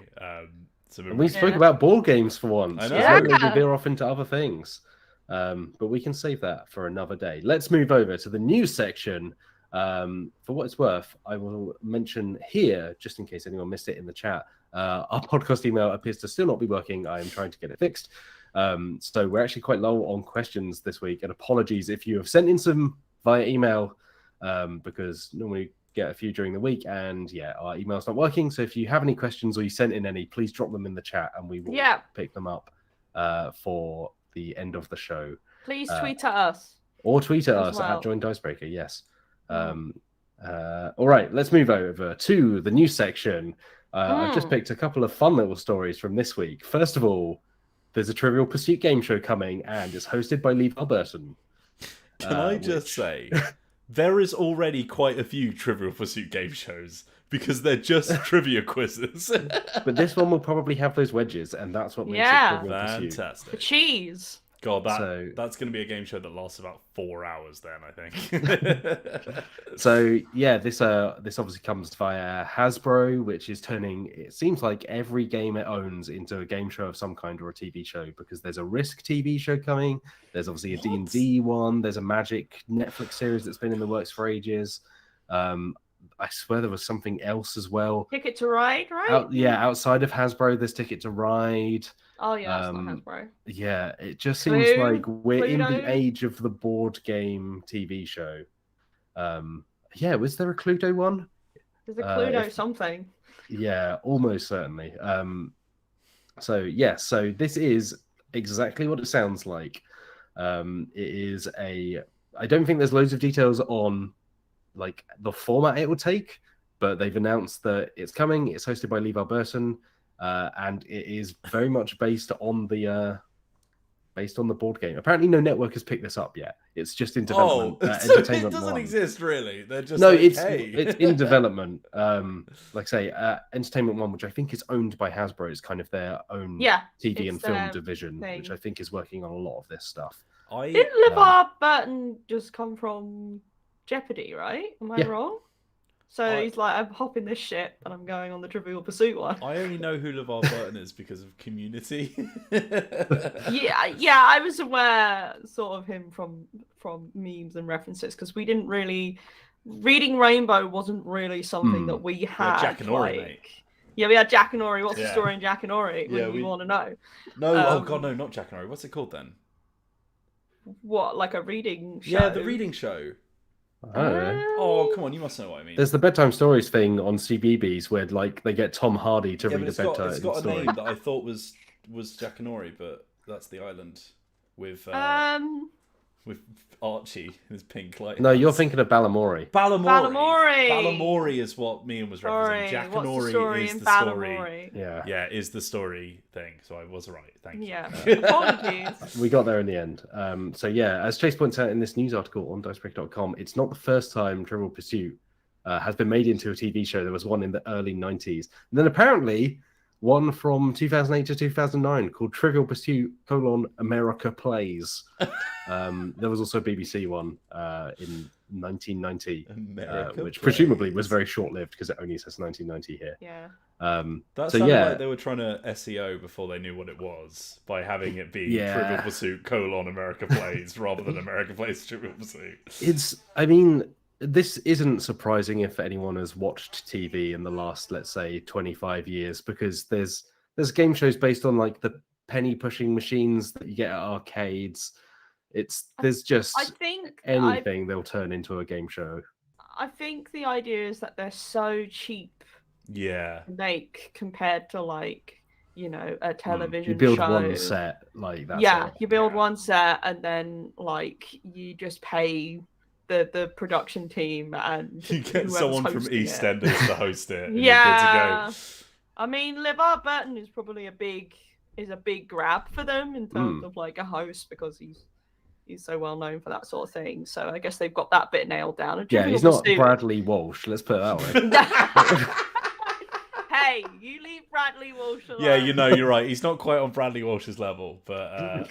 We spoke about board games for once. I know. We veer off into other things. But we can save that for another day. Let's move over to the news section. For what it's worth, I will mention here, just in case anyone missed it in the chat, our podcast email appears to still not be working. I am trying to get it fixed. So we're actually quite low on questions this week, and apologies if you have sent in some via email, because normally get a few during the week, and our email's not working. So if you have any questions or you sent in any, please drop them in the chat and we will pick them up for the end of the show. Please tweet at us. Or tweet at us at Join Dicebreaker, yes. All right, let's move over to the news section. I've just picked a couple of fun little stories from this week. First of all, there's a Trivial Pursuit game show coming, and it's hosted by LeVar Burton. Can I just say, there is already quite a few Trivial Pursuit game shows, because they're just trivia quizzes. But this one will probably have those wedges, and that's what makes it Trivial Pursuit. Fantastic. The cheese. God, that's going to be a game show that lasts about 4 hours then, I think. So, this obviously comes via Hasbro, which is turning, it seems like, every game it owns into a game show of some kind or a TV show, because there's a Risk TV show coming, there's obviously a D&D one, there's a Magic Netflix series that's been in the works for ages. I swear there was something else as well. Ticket to Ride, right? Outside of Hasbro, there's Ticket to Ride. Oh yeah, that's not Hasbro. Yeah, it just seems like we're in the age of the board game TV show. Yeah, was there a Cluedo one? There's a Cluedo something. Yeah, almost certainly. So this is exactly what it sounds like. It is I don't think there's loads of details on like the format it will take, but they've announced that it's coming. It's hosted by LeVar Burton, and it is very much based on the board game. Apparently, no network has picked this up yet. It's just in development. So it doesn't exist really. They're just it's in development. Like I say, Entertainment One, which I think is owned by Hasbro, is kind of their own TV and film division, which I think is working on a lot of this stuff. Didn't LeVar Burton just come from Jeopardy, right? Am I wrong? So he's like, I'm hopping this ship and I'm going on the Trivial Pursuit one. I only know who LeVar Burton is because of Community. yeah, I was aware sort of him from memes and references because we didn't really reading Rainbow wasn't really something that we had. Jack and Ori, mate. Yeah, we had Jack and Ori. What's the story in Jack and Ori? You want to know? No, oh god, no, not Jack and Ori. What's it called then? What, like a reading show? Yeah, the reading show. I don't know. Oh, come on, you must know what I mean. There's the bedtime stories thing on CBeebies where like they get Tom Hardy to read a bedtime story. It's got a name that I thought was Jack and Ori, but that's the island with Archie and his pink light. No, you're thinking of Balamory. Balamory is what Meehan was referencing. Jack and Ori is the story. Yeah, is the story thing. So I was right. Thank you. Yeah, apologies. We got there in the end. So yeah, as Chase points out in this news article on Dicebreaker.com, it's not the first time Trivial Pursuit has been made into a TV show. There was one in the early 90s. And then apparently one from 2008 to 2009 called Trivial Pursuit: America Plays. There was also a BBC one in 1990, which presumably was very short-lived because it only says 1990 here. Yeah. That sounded like they were trying to SEO before they knew what it was by having it be Trivial Pursuit: America Plays rather than America Plays Trivial Pursuit. This isn't surprising if anyone has watched TV in the last, let's say, 25 years, because there's game shows based on like the penny pushing machines that you get at arcades. There's just anything they'll turn into a game show. I think the idea is that they're so cheap to make compared to like, you know, a television show. You build one set, like that. Yeah, you build one set and then like you just pay the production team and you get someone from EastEnders to host it. And yeah, you're good to go. I mean, LeVar Burton is probably a big grab for them in terms of like a host because he's so well known for that sort of thing. So I guess they've got that bit nailed down. Yeah, he's not Bradley Walsh. Let's put it that way. Hey, you leave Bradley Walsh alone. Yeah, you know, you're right. He's not quite on Bradley Walsh's level, but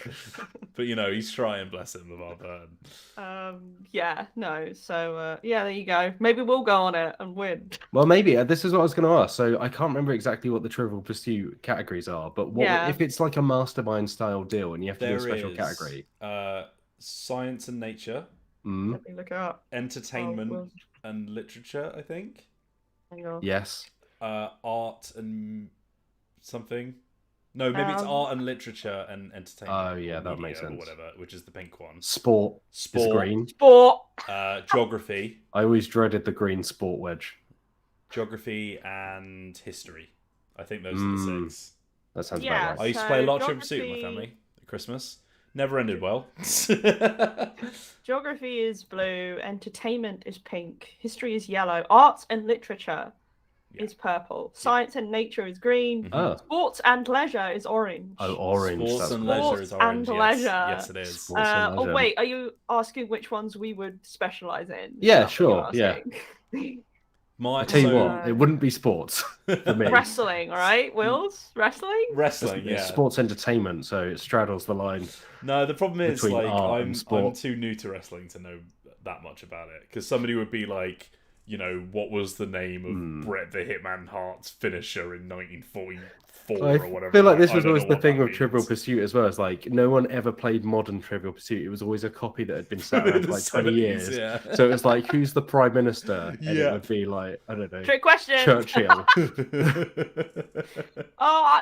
you know, he's trying, bless him, LeVar Burton. Yeah, no. So there you go. Maybe we'll go on it and win. Well, maybe. This is what I was going to ask. So I can't remember exactly what the Trivial Pursuit categories are, but if it's like a mastermind style deal and you have to do a special category? Science and nature. Let me look it up. Entertainment and literature, I think. Hang on. Yes. Art and something. No, maybe it's art and literature and entertainment. Oh yeah, that makes sense. Or whatever, which is the pink one. Sport. Is green. Sport. Geography. I always dreaded the green sport wedge. Geography and history. I think those are the six. That sounds about right. I used to play a lot of Trivial Pursuit with my family at Christmas. Never ended well. Geography is blue. Entertainment is pink. History is yellow. Arts and literature is purple. Science and nature is green. Sports and leisure is orange. Oh, orange. Sports and leisure is orange. And leisure. Yes, it is. Oh, wait. Are you asking which ones we would specialize in? Yeah, sure. Yeah. I tell you what, it wouldn't be sports for me. Wrestling, all right, Wills? Wrestling, yeah. Sports entertainment, so it straddles the line. No, the problem is like I'm too new to wrestling to know that much about it. Because somebody would be like, you know, what was the name of Bret the Hitman Hart's finisher in 1943? 4 or whatever. I feel like this was always the thing with Trivial Pursuit as well. It's like no one ever played modern Trivial Pursuit. It was always a copy that had been sat around for like 20 years. Yeah. So it was like, who's the Prime Minister? And it would be like, I don't know. Trick question. Churchill.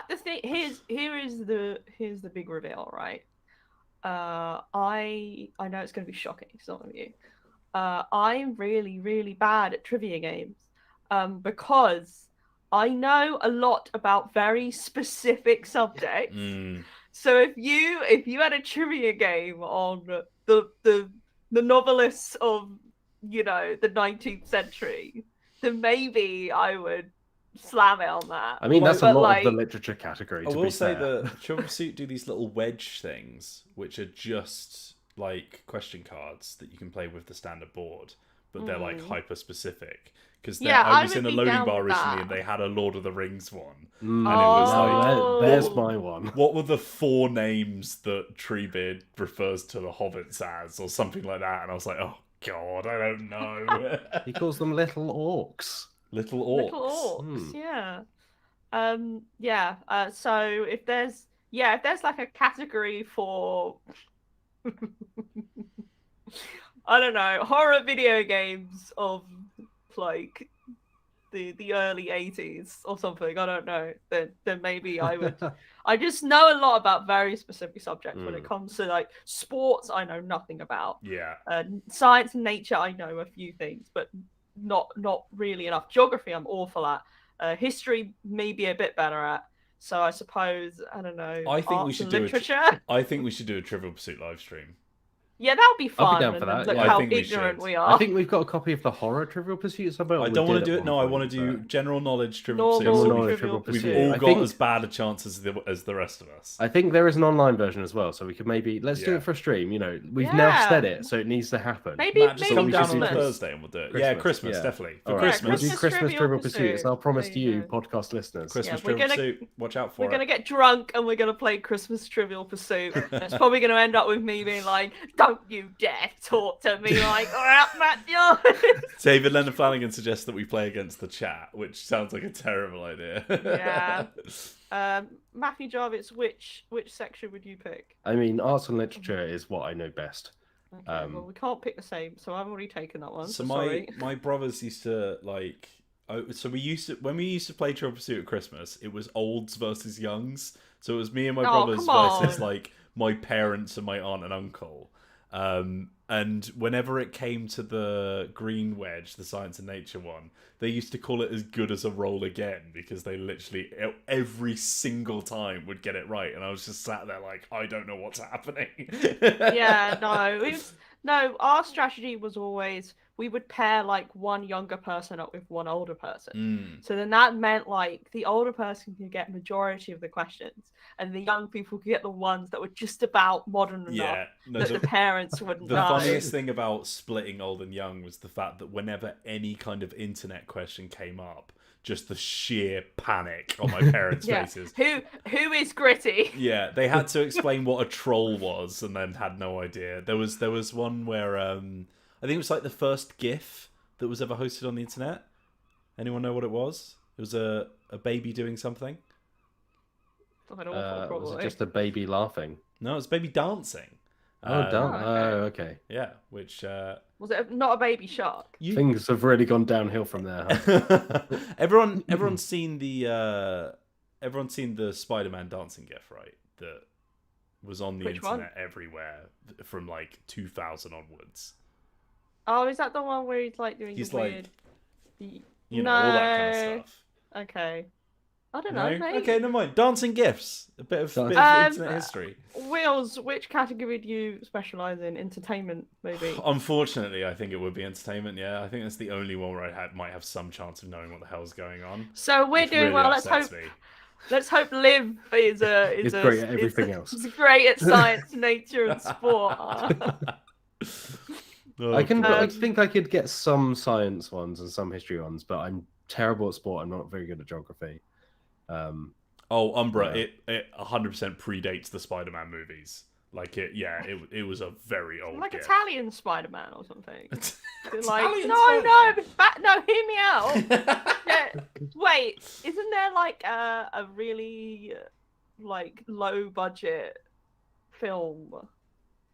The thing here's the big reveal, right? I know it's going to be shocking to some of you. I'm really, really bad at trivia games because I know a lot about very specific subjects. So if you had a trivia game on the novelists of, you know, the 19th century, then maybe I would slam it on that. I mean, that's a lot of the literature category. I will say that Trivial Pursuit do these little wedge things, which are just like question cards that you can play with the standard board, but they're like hyper specific. Because I was in a loading bar recently and they had a Lord of the Rings one, and it was like, there's my one. What were the 4 names that Treebeard refers to the hobbits as, or something like that? And I was like, oh god, I don't know. He calls them little orcs. Little orcs. Little orcs, yeah. So if there's like a category for I don't know, horror video games of like the early 80s or something, I don't know, then maybe I would. I just know a lot about very specific subjects when it comes to like sports. I know nothing about. Science and nature, I know a few things, but not really enough. Geography, I'm awful at. History, maybe a bit better at. So I suppose, I don't know. I think we should literature. I think we should do a Trivial Pursuit live stream. Yeah, that would be fun. I'll be down for that. Look how ignorant we are. I think we've got a copy of the horror Trivial Pursuit somewhere. I don't want to do it. No, I want to do general knowledge Trivial Pursuit. We've all got as bad a chance as the rest of us. I think there is an online version as well, so we could maybe do it for a stream. You know, we've now said it, so it needs to happen. Maybe just come down on Thursday and we'll do it. Christmas definitely. For Christmas, we'll do Christmas Trivial Pursuit. So I'll promise to you, podcast listeners, Christmas Trivial Pursuit. Watch out for it. We're gonna get drunk and we're gonna play Christmas Trivial Pursuit. It's probably gonna end up with me being like, "Don't you dare talk to me like Matt." David Leonard Flanagan suggests that we play against the chat, which sounds like a terrible idea. Matthew Jarvis, which section would you pick? I mean, arts and literature is what I know best. Okay, well, we can't pick the same, so I've already taken that one. So my brothers used to like. So when we used to play Trivial Pursuit at Christmas, it was olds versus youngs. So it was me and my brothers versus like my parents and my aunt and uncle. And whenever it came to the green wedge, the science and nature one, they used to call it as good as a roll again, because they literally every single time would get it right, and I was just sat there like, I don't know what's happening. No, our strategy was always we would pair like one younger person up with one older person. So then that meant like the older person could get majority of the questions, and the young people could get the ones that were just about modern enough that the parents wouldn't know. The funniest thing about splitting old and young was the fact that whenever any kind of internet question came up, just the sheer panic on my parents' faces. Who is Gritty? Yeah, they had to explain what a troll was, and then had no idea. There was one where I think it was like the first GIF that was ever hosted on the internet. Anyone know what it was? It was a baby doing something. Was it just a baby laughing? No, it was baby dancing. Okay. Yeah, which was it not a baby shark? Things have really gone downhill from there. Huh? Everyone's seen the Spider-Man dancing GIF, right? That was on the internet everywhere from like 2000 onwards. Oh, is that the one where he's like doing weird? All that kind of stuff. Okay. I don't know. Maybe. Okay, never mind. Dancing GIFs. A bit of internet history. Wheels, which category do you specialise in? Entertainment, maybe? Unfortunately, I think it would be entertainment, yeah. I think that's the only one where I might have some chance of knowing what the hell's going on. So we're doing really well. Let's hope Liv is great at everything else. He's great at science, nature, and sport. I think I could get some science ones and some history ones, but I'm terrible at sport. I'm not very good at geography. Umbra, it 100% predates the Spider-Man movies. Like it was a very old like GIF. Italian Spider-Man or something. Like, Italian no, hear me out. Yeah, wait, isn't there like a really like low budget film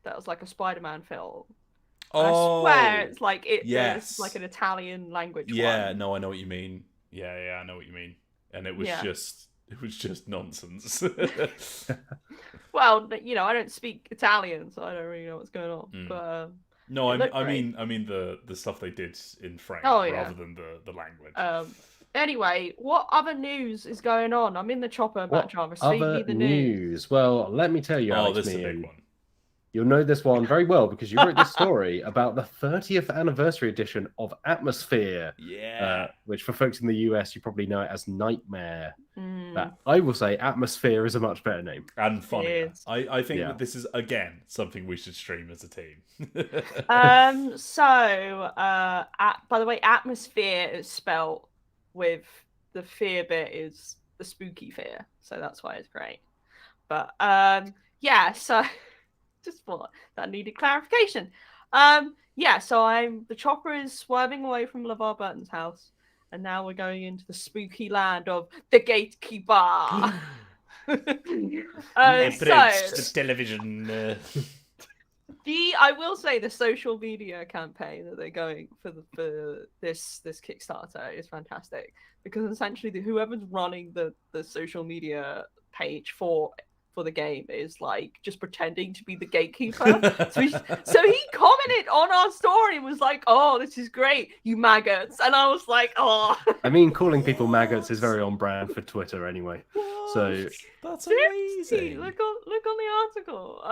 that was like a Spider-Man film? Oh, I swear it's like yes. There's like an Italian language one. No, I know what you mean. Yeah, I know what you mean. And it was just nonsense. Well, I don't speak Italian, so I don't really know what's going on. But no, I mean the stuff they did in frame rather than the language. Anyway, what other news is going on? I'm in the chopper, Matt Jarvis. Feed me the news. Well, let me tell you, Alex, this is a big one. You'll know this one very well because you wrote this story about the 30th anniversary edition of Atmosfear. Yeah. Which for folks in the US, you probably know it as Nightmare. But I will say Atmosfear is a much better name. And funnier. I think that this is, again, something we should stream as a team. By the way, Atmosphere is spelt with the fear bit is the spooky fear. So that's why it's great. But so... just thought that needed clarification. So the chopper is swerving away from LeVar Burton's house, and now we're going into the spooky land of the Gatekeeper. The television. I will say the social media campaign that they're going for this Kickstarter is fantastic, because essentially whoever's running the social media page for the game is like just pretending to be the gatekeeper. so he commented on our story and was like, "Oh, this is great, you maggots," and I was like, "Oh." I mean, calling people maggots is very on brand for Twitter anyway. So that's amazing. Look on the article.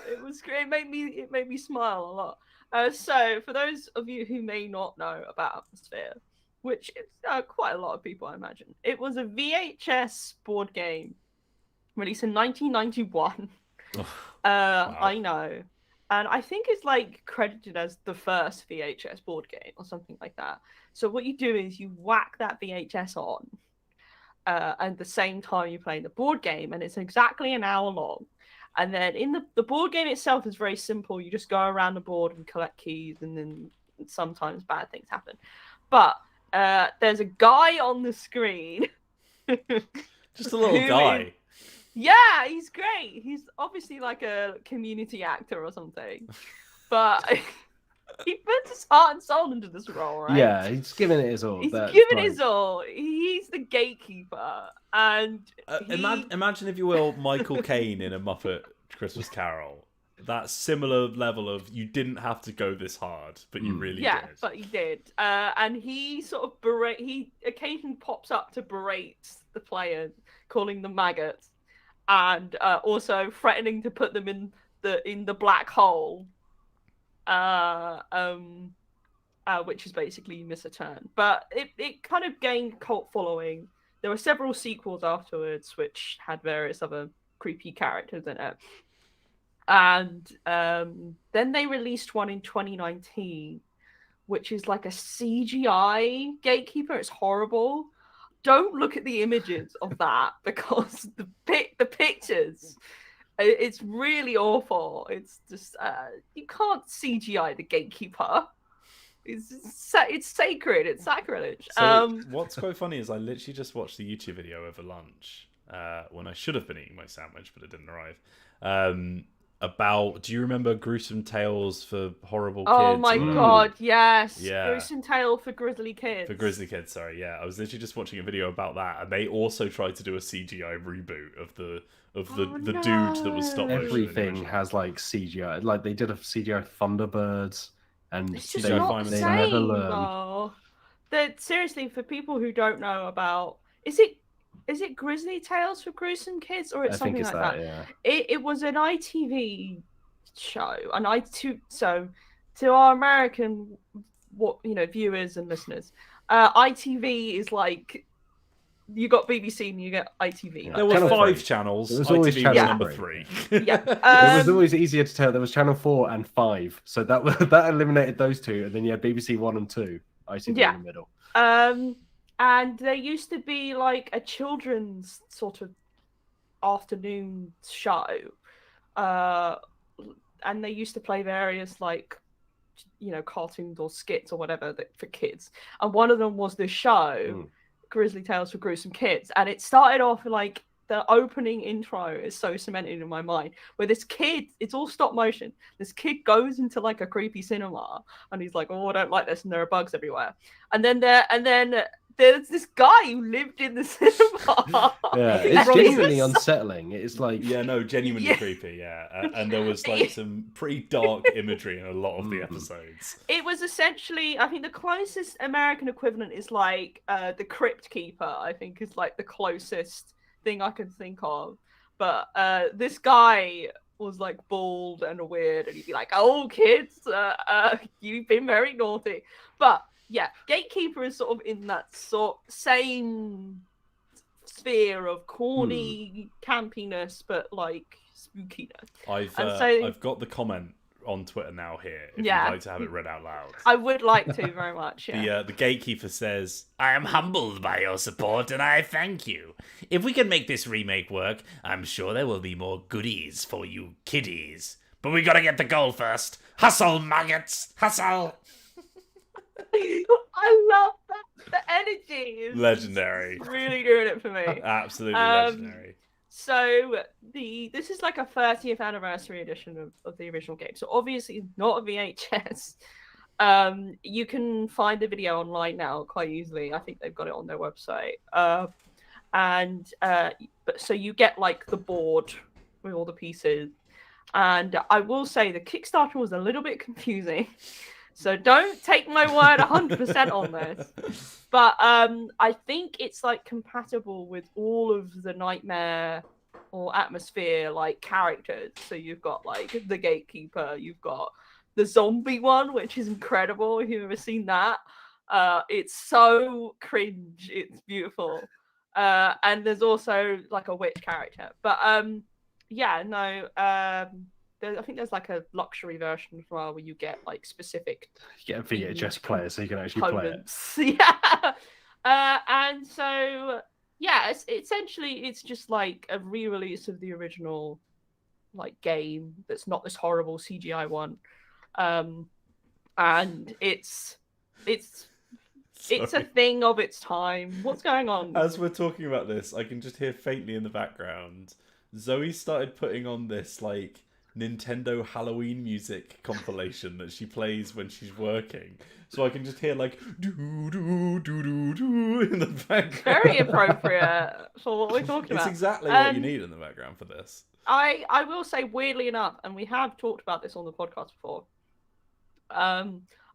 It was great. It made me smile a lot. So for those of you who may not know about Atmosfear, which is quite a lot of people, I imagine, it was a VHS board game released in 1991. Wow. I know. And I think it's like credited as the first VHS board game or something like that. So what you do is you whack that VHS on at the same time you're playing the board game, and it's exactly an hour long. And then in the board game itself is very simple. You just go around the board and collect keys, and then sometimes bad things happen. But there's a guy on the screen. Just a little guy. Yeah, he's great. He's obviously like a community actor or something. But he puts his heart and soul into this role, right? Yeah, he's giving it his all. He's giving his all. He's the gatekeeper. And imagine, if you will, Michael Caine in A Muppet Christmas Carol. That similar level of, you didn't have to go this hard, but you really did. Yeah, but he did. And he sort of he occasionally pops up to berate the players, calling them maggots. And also threatening to put them in the black hole, which is basically miss a turn. But it kind of gained cult following. There were several sequels afterwards, which had various other creepy characters in it. And then they released one in 2019, which is like a CGI gatekeeper. It's horrible. Don't look at the images of that, because the pictures, it's really awful. It's just you can't CGI the gatekeeper. It's sacred. It's sacrilege. So what's quite funny is I literally just watched the YouTube video over lunch when I should have been eating my sandwich, but it didn't arrive. About, do you remember Gruesome Tales for Horrible Kids? Oh my god, yes. Yeah. Gruesome Tale for Grizzly Kids. For Grizzly Kids, sorry, yeah. I was literally just watching a video about that, and they also tried to do a CGI reboot of the dude that was stop motion. Everything has like CGI. Like they did a CGI Thunderbirds, and it's just not the they same, never learned. Seriously, for people who don't know about, is it Grizzly Tales for Gruesome Kids, or it's something like that? Yeah. It was an ITV show, so to our American viewers and listeners, ITV is like, you got BBC and you get ITV. Yeah. There were 5 channels. It was always ITV channel was number 3. Yeah. It was always easier to tell. There was channel 4 and 5, so that eliminated those 2, and then you had BBC 1 and 2. ITV in the middle. And there used to be like a children's sort of afternoon show and they used to play various like, cartoons or skits or whatever for kids. And one of them was this show, Grizzly Tales for Gruesome Kids, and it started off like the opening intro is so cemented in my mind, where this kid, it's all stop motion. This kid goes into like a creepy cinema, and he's like, "Oh, I don't like this," and there are bugs everywhere. And then there's this guy who lived in the cinema. Yeah, it's genuinely unsettling. It's like genuinely creepy. Yeah, and there was like some pretty dark imagery in a lot of the episodes. It was essentially, I think the closest American equivalent is like the Crypt Keeper. I think is like the closest thing I can think of. But this guy was like bald and weird, and he'd be like, "Oh, kids, you've been very naughty." But yeah, Gatekeeper is sort of in that same sphere of corny campiness, but like spookiness. I've got the comment on Twitter now here. If you'd like to have it read out loud, I would like to very much. Yeah. The Gatekeeper says, "I am humbled by your support, and I thank you. If we can make this remake work, I'm sure there will be more goodies for you kiddies. But we gotta get the goal first. Hustle, maggots, hustle." I love that. The energy is legendary. Really doing it for me. Absolutely legendary. So this is like a 30th anniversary edition of the original game. So obviously not a VHS. You can find the video online now quite easily. I think they've got it on their website. But so you get like the board with all the pieces. And I will say the Kickstarter was a little bit confusing. So don't take my word 100% on this. But I think it's like compatible with all of the Nightmare or Atmosfear like characters. So you've got like the Gatekeeper, you've got the zombie one, which is incredible. If you've ever seen that, it's so cringe. It's beautiful. And there's also like a witch character. But I think there's like a luxury version as well where you get like specific. You get a VHS player so you can actually play it. Yeah. And so it's just like a re-release of the original like game that's not this horrible CGI one. And it's a thing of its time. What's going on? As we're talking about this, I can just hear faintly in the background, Zoe started putting on this like Nintendo Halloween music compilation that she plays when she's working. So I can just hear like doo doo doo doo doo in the background. Very appropriate for what we're talking about. It's exactly what you need in the background for this. I will say, weirdly enough, and we have talked about this on the podcast before,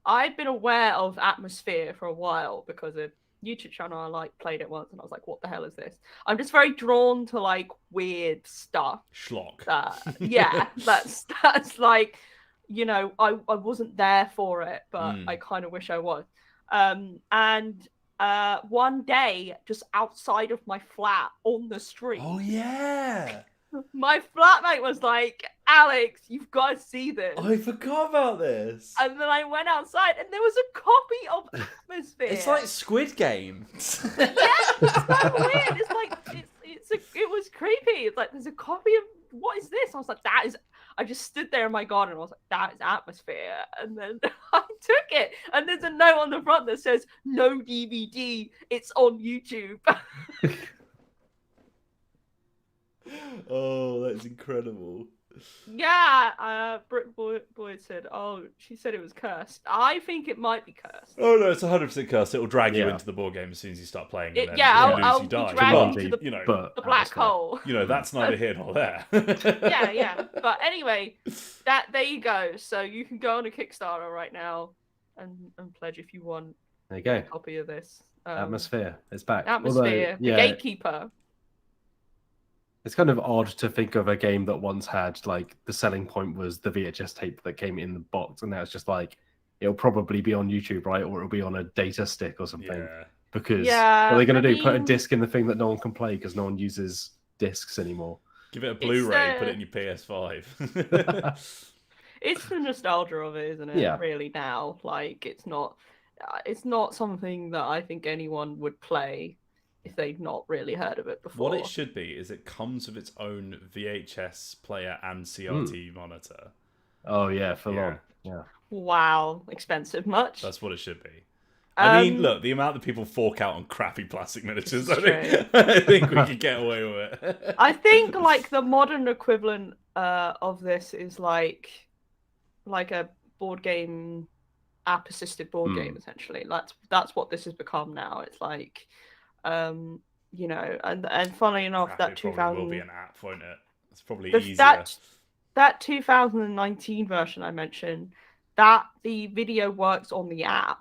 I've been aware of Atmosfear for a while because a YouTube channel I like played it once, and I was like, what the hell is this? I'm just very drawn to like weird stuff. Schlock. That's like, I wasn't there for it, but I kind of wish I was. And one day, just outside of my flat on the street. Oh yeah. My flatmate was like, "Alex, you've got to see this." I forgot about this. And then I went outside, and there was a copy of Atmosfear. It's like Squid Game. Yeah, it's so weird. It's like it was creepy. It's like there's a copy of, what is this? I was like, that is. I just stood there in my garden. And I was like, that is Atmosfear. And then I took it, and there's a note on the front that says, "No DVD. It's on YouTube." Oh, that's incredible. Yeah, Brick Boyd said, she said it was cursed. I think it might be cursed. Oh no, it's 100% cursed. It will drag you into the board game as soon as you start playing it. I'll be dragged into the black hole. That's neither here nor there. yeah. But anyway, there you go. So you can go on a Kickstarter right now and pledge if you want. There you go. A copy of this. Atmosfear. It's back. Atmosfear. The Gatekeeper. It's kind of odd to think of a game that once had, like, the selling point was the VHS tape that came in the box, and now it's just like, it'll probably be on YouTube, right? Or it'll be on a data stick or something. Yeah. Because what are they going to do? Put a disc in the thing that no one can play because no one uses discs anymore. Give it a Blu-ray, put it in your PS5. It's the nostalgia of it, isn't it? Yeah. Really now. Like, it's not something that I think anyone would play if they've not really heard of it before. What it should be is it comes with its own VHS player and CRT monitor. Oh yeah, full on. Yeah. Wow, expensive much? That's what it should be. I mean, look, the amount that people fork out on crappy plastic miniatures, I think we could get away with it. I think like the modern equivalent of this is like a board game, app-assisted board game, essentially. That's what this has become now. It's like, you know, and funnily enough, that 2000 will be an app, won't it? It's probably easier. That 2019 version I mentioned, that the video works on the app.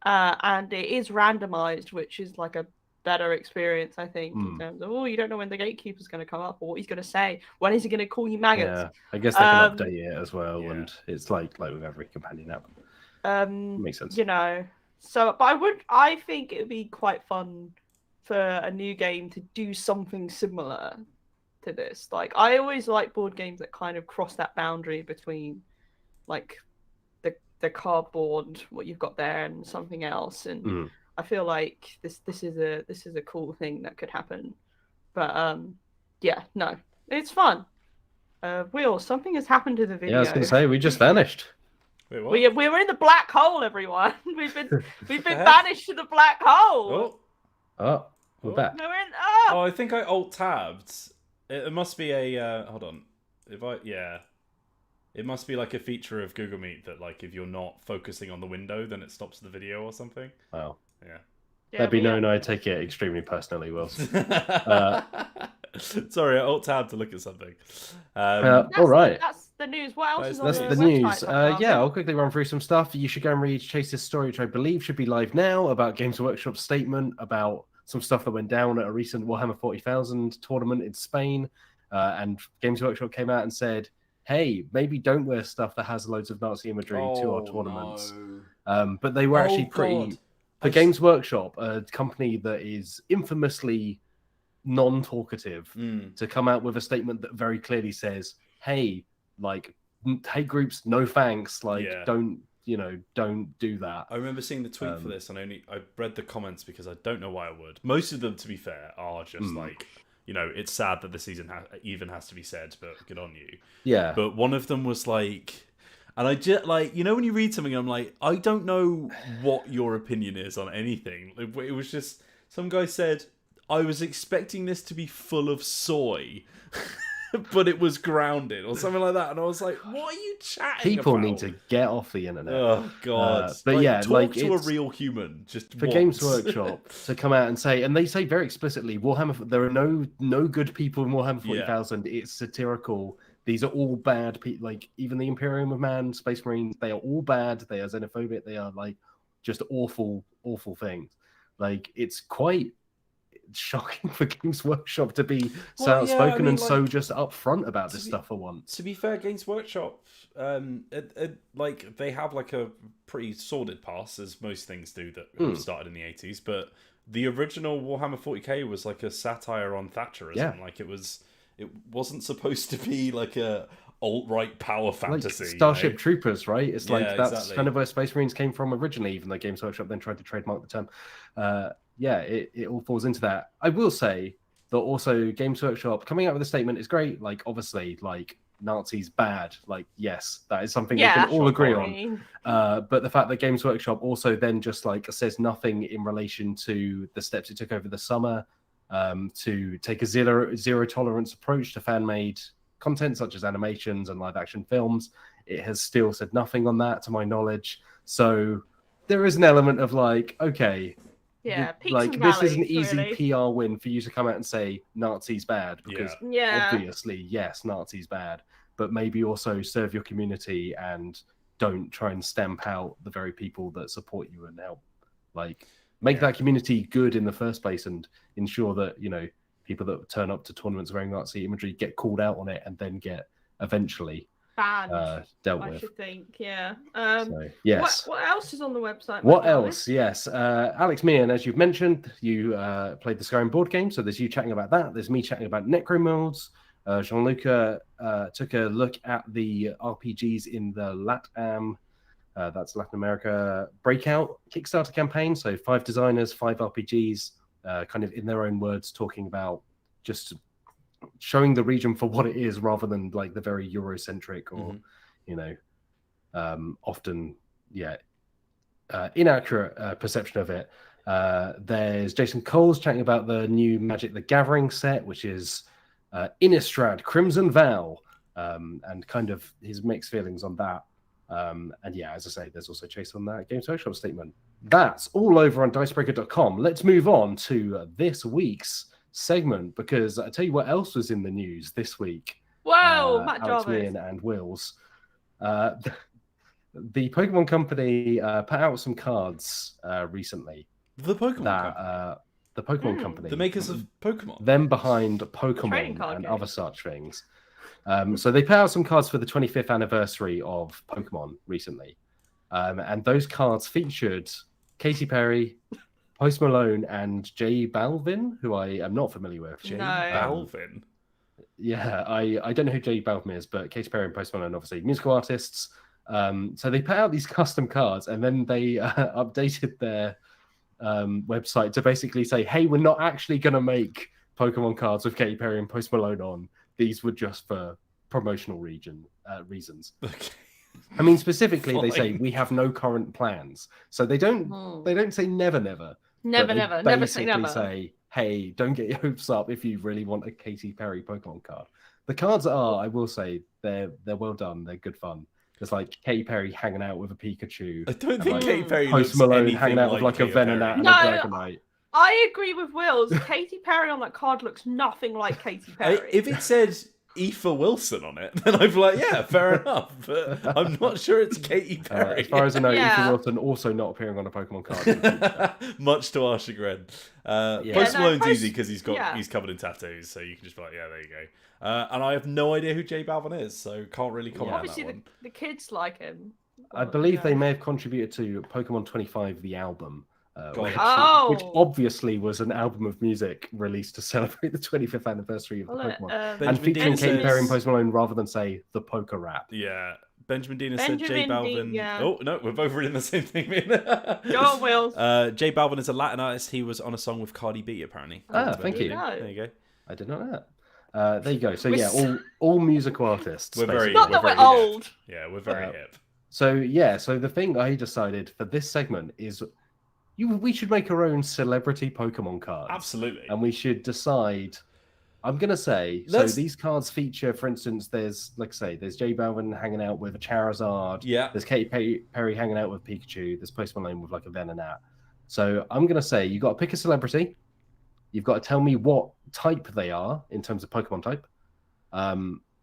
And it is randomized, which is like a better experience, I think, in terms of, you don't know when the gatekeeper's going to come up or what he's going to say. When is he going to call you maggots? Yeah, I guess they can update it as well, and it's like with every companion app. Makes sense. You know, but I think it would be quite fun for a new game to do something similar to this. Like, I always like board games that kind of cross that boundary between, like, the cardboard, what you've got there, and something else, and I feel like this is a cool thing that could happen. But no, it's fun. Will, something has happened to the video. Yeah, I was gonna say we just vanished. Wait, what? We were in the black hole, everyone. We've been banished to the black hole. Oh, we're back. We're in. Oh, I think I alt-tabbed. It must be a hold on. It must be like a feature of Google Meet that, like, if you're not focusing on the window, then it stops the video or something. Wow. Yeah. Let be known, I take it extremely personally, Will. Sorry, I alt-tabbed to look at something. All right. That's the news. What else is on That's the the website? news. I'll quickly run through some stuff. You should go and read Chase's story, which I believe should be live now, about Games Workshop's statement about some stuff that went down at a recent Warhammer 40,000 tournament in Spain. And Games Workshop came out and said, hey, maybe don't wear stuff that has loads of Nazi imagery to our tournaments. No. But they were actually pretty... For Games Workshop, a company that is infamously non-talkative, to come out with a statement that very clearly says, hey, like, hate groups, no thanks. Like, don't do that. I remember seeing the tweet for this, and I read the comments because I don't know why I would. Most of them, to be fair, are just like... You know, it's sad that the season even has to be said, but good on you. Yeah. But one of them was like, and I just like, you know, when you read something, I'm like, I don't know what your opinion is on anything. It was just some guy said, I was expecting this to be full of soy, but it was grounded or something like that. And I was like, what are you chatting People about? need to get off the internet. Oh, God. But talk to a real human. Just for Games Workshop to come out and say, and they say very explicitly, Warhammer, there are no good people in Warhammer 40,000. It's satirical. These are all bad people. Like, even the Imperium of Man, Space Marines, they are all bad. They are xenophobic. They are, like, just awful, awful things. Like, it's quite shocking for Games Workshop to be so outspoken and so just upfront about this stuff for once. To be fair, Games Workshop, like, they have like a pretty sordid past, as most things do that started in the 80s. But the original Warhammer 40k was like a satire on Thatcherism. Yeah. Like, it wasn't supposed to be like a alt-right power fantasy. Like Starship Troopers, right? It's like that's kind of where Space Marines came from originally, even though Games Workshop then tried to trademark the term. It all falls into that. I will say that also Games Workshop coming out with a statement is great. Like, obviously, like, Nazis bad. Like, yes, that is something we can all agree on. But the fact that Games Workshop also then just like says nothing in relation to the steps it took over the summer to take a zero tolerance approach to fan-made content such as animations and live action films. It has still said nothing on that to my knowledge. So there is an element of like, okay, like this is an easy really. PR win for you to come out and say Nazis bad, because obviously, yes, Nazis bad, but maybe also serve your community and don't try and stamp out the very people that support you and help like make that community good in the first place and ensure that, you know, people that turn up to tournaments wearing Nazi imagery get called out on it and then get eventually dealt with. I should think, yes. What else is on the website? What else? Yes. Alex Meehan, as you've mentioned, you played the Skyrim board game, so there's you chatting about that. There's me chatting about Necromolds. Jean-Luc took a look at the RPGs in the LATAM, that's Latin America Breakout Kickstarter campaign. So 5 designers, 5 RPGs, kind of in their own words, talking about just showing the region for what it is rather than like the very Eurocentric or, often, inaccurate perception of it. There's Jason Coles chatting about the new Magic the Gathering set, which is Innistrad Crimson Vow, and kind of his mixed feelings on that. And yeah, as I say, there's also Chase on that Games Workshop statement. That's all over on Dicebreaker.com. Let's move on to this week's segment, because I tell you what else was in the news this week. Whoa, Matt Jarvis. Meehan and Wheels. The Pokemon Company put out some cards recently. The Pokemon Company. The makers of Pokemon. Them behind Pokemon and other such things. So they put out some cards for the 25th anniversary of Pokemon recently. And those cards featured Katy Perry, Post Malone, and J Balvin, who I am not familiar with. J Balvin? Yeah, I don't know who J Balvin is, but Katy Perry and Post Malone, obviously, musical artists. So they put out these custom cards, and then they updated their website to basically say, hey, we're not actually going to make Pokemon cards with Katy Perry and Post Malone on. These were just for promotional reasons. Okay. I mean, specifically, they say we have no current plans. So they don't say never say never. Say, hey, don't get your hopes up if you really want a Katy Perry Pokemon card. The cards are, I will say, they're well done. They're good fun. There's like Katy Perry hanging out with a Pikachu. I don't think Katy Perry Post Malone hanging out with like a Venonat and a Dragonite. I agree with Wills. Katy Perry on that card looks nothing like Katy Perry. If it said Aoife Wilson on it, then I'd be like, yeah, fair enough. But I'm not sure it's Katy Perry. As far as I know, Aoife Wilson also not appearing on a Pokemon card. Much to our chagrin. Post Malone's easy because he's covered in tattoos, so you can just be like, yeah, there you go. And I have no idea who J Balvin is, so can't really comment on that one. Obviously, the kids like him. I believe they may have contributed to Pokemon 25, the album. Which obviously was an album of music released to celebrate the 25th anniversary of the Pokemon. And featuring Katy Perry and Post Malone rather than, say, the Poker Rap. Yeah. Benjamin Dina said J Balvin. Oh, no, we're both reading the same thing. Go on, Wills. J Balvin is a Latin artist. He was on a song with Cardi B, apparently. Thank you. There you go. I did not know that. There you go. So, all musical artists. Not that we're old. Hip. Yeah, we're very hip. So the thing I decided for this segment is we should make our own celebrity Pokemon cards. Absolutely. And we should decide. I'm going to say, so these cards feature, for instance, there's J Balvin hanging out with a Charizard. Yeah. There's Katy Perry hanging out with Pikachu. There's Post Malone with like a Venonat. So I'm going to say, you got to pick a celebrity. You've got to tell me what type they are in terms of Pokemon type.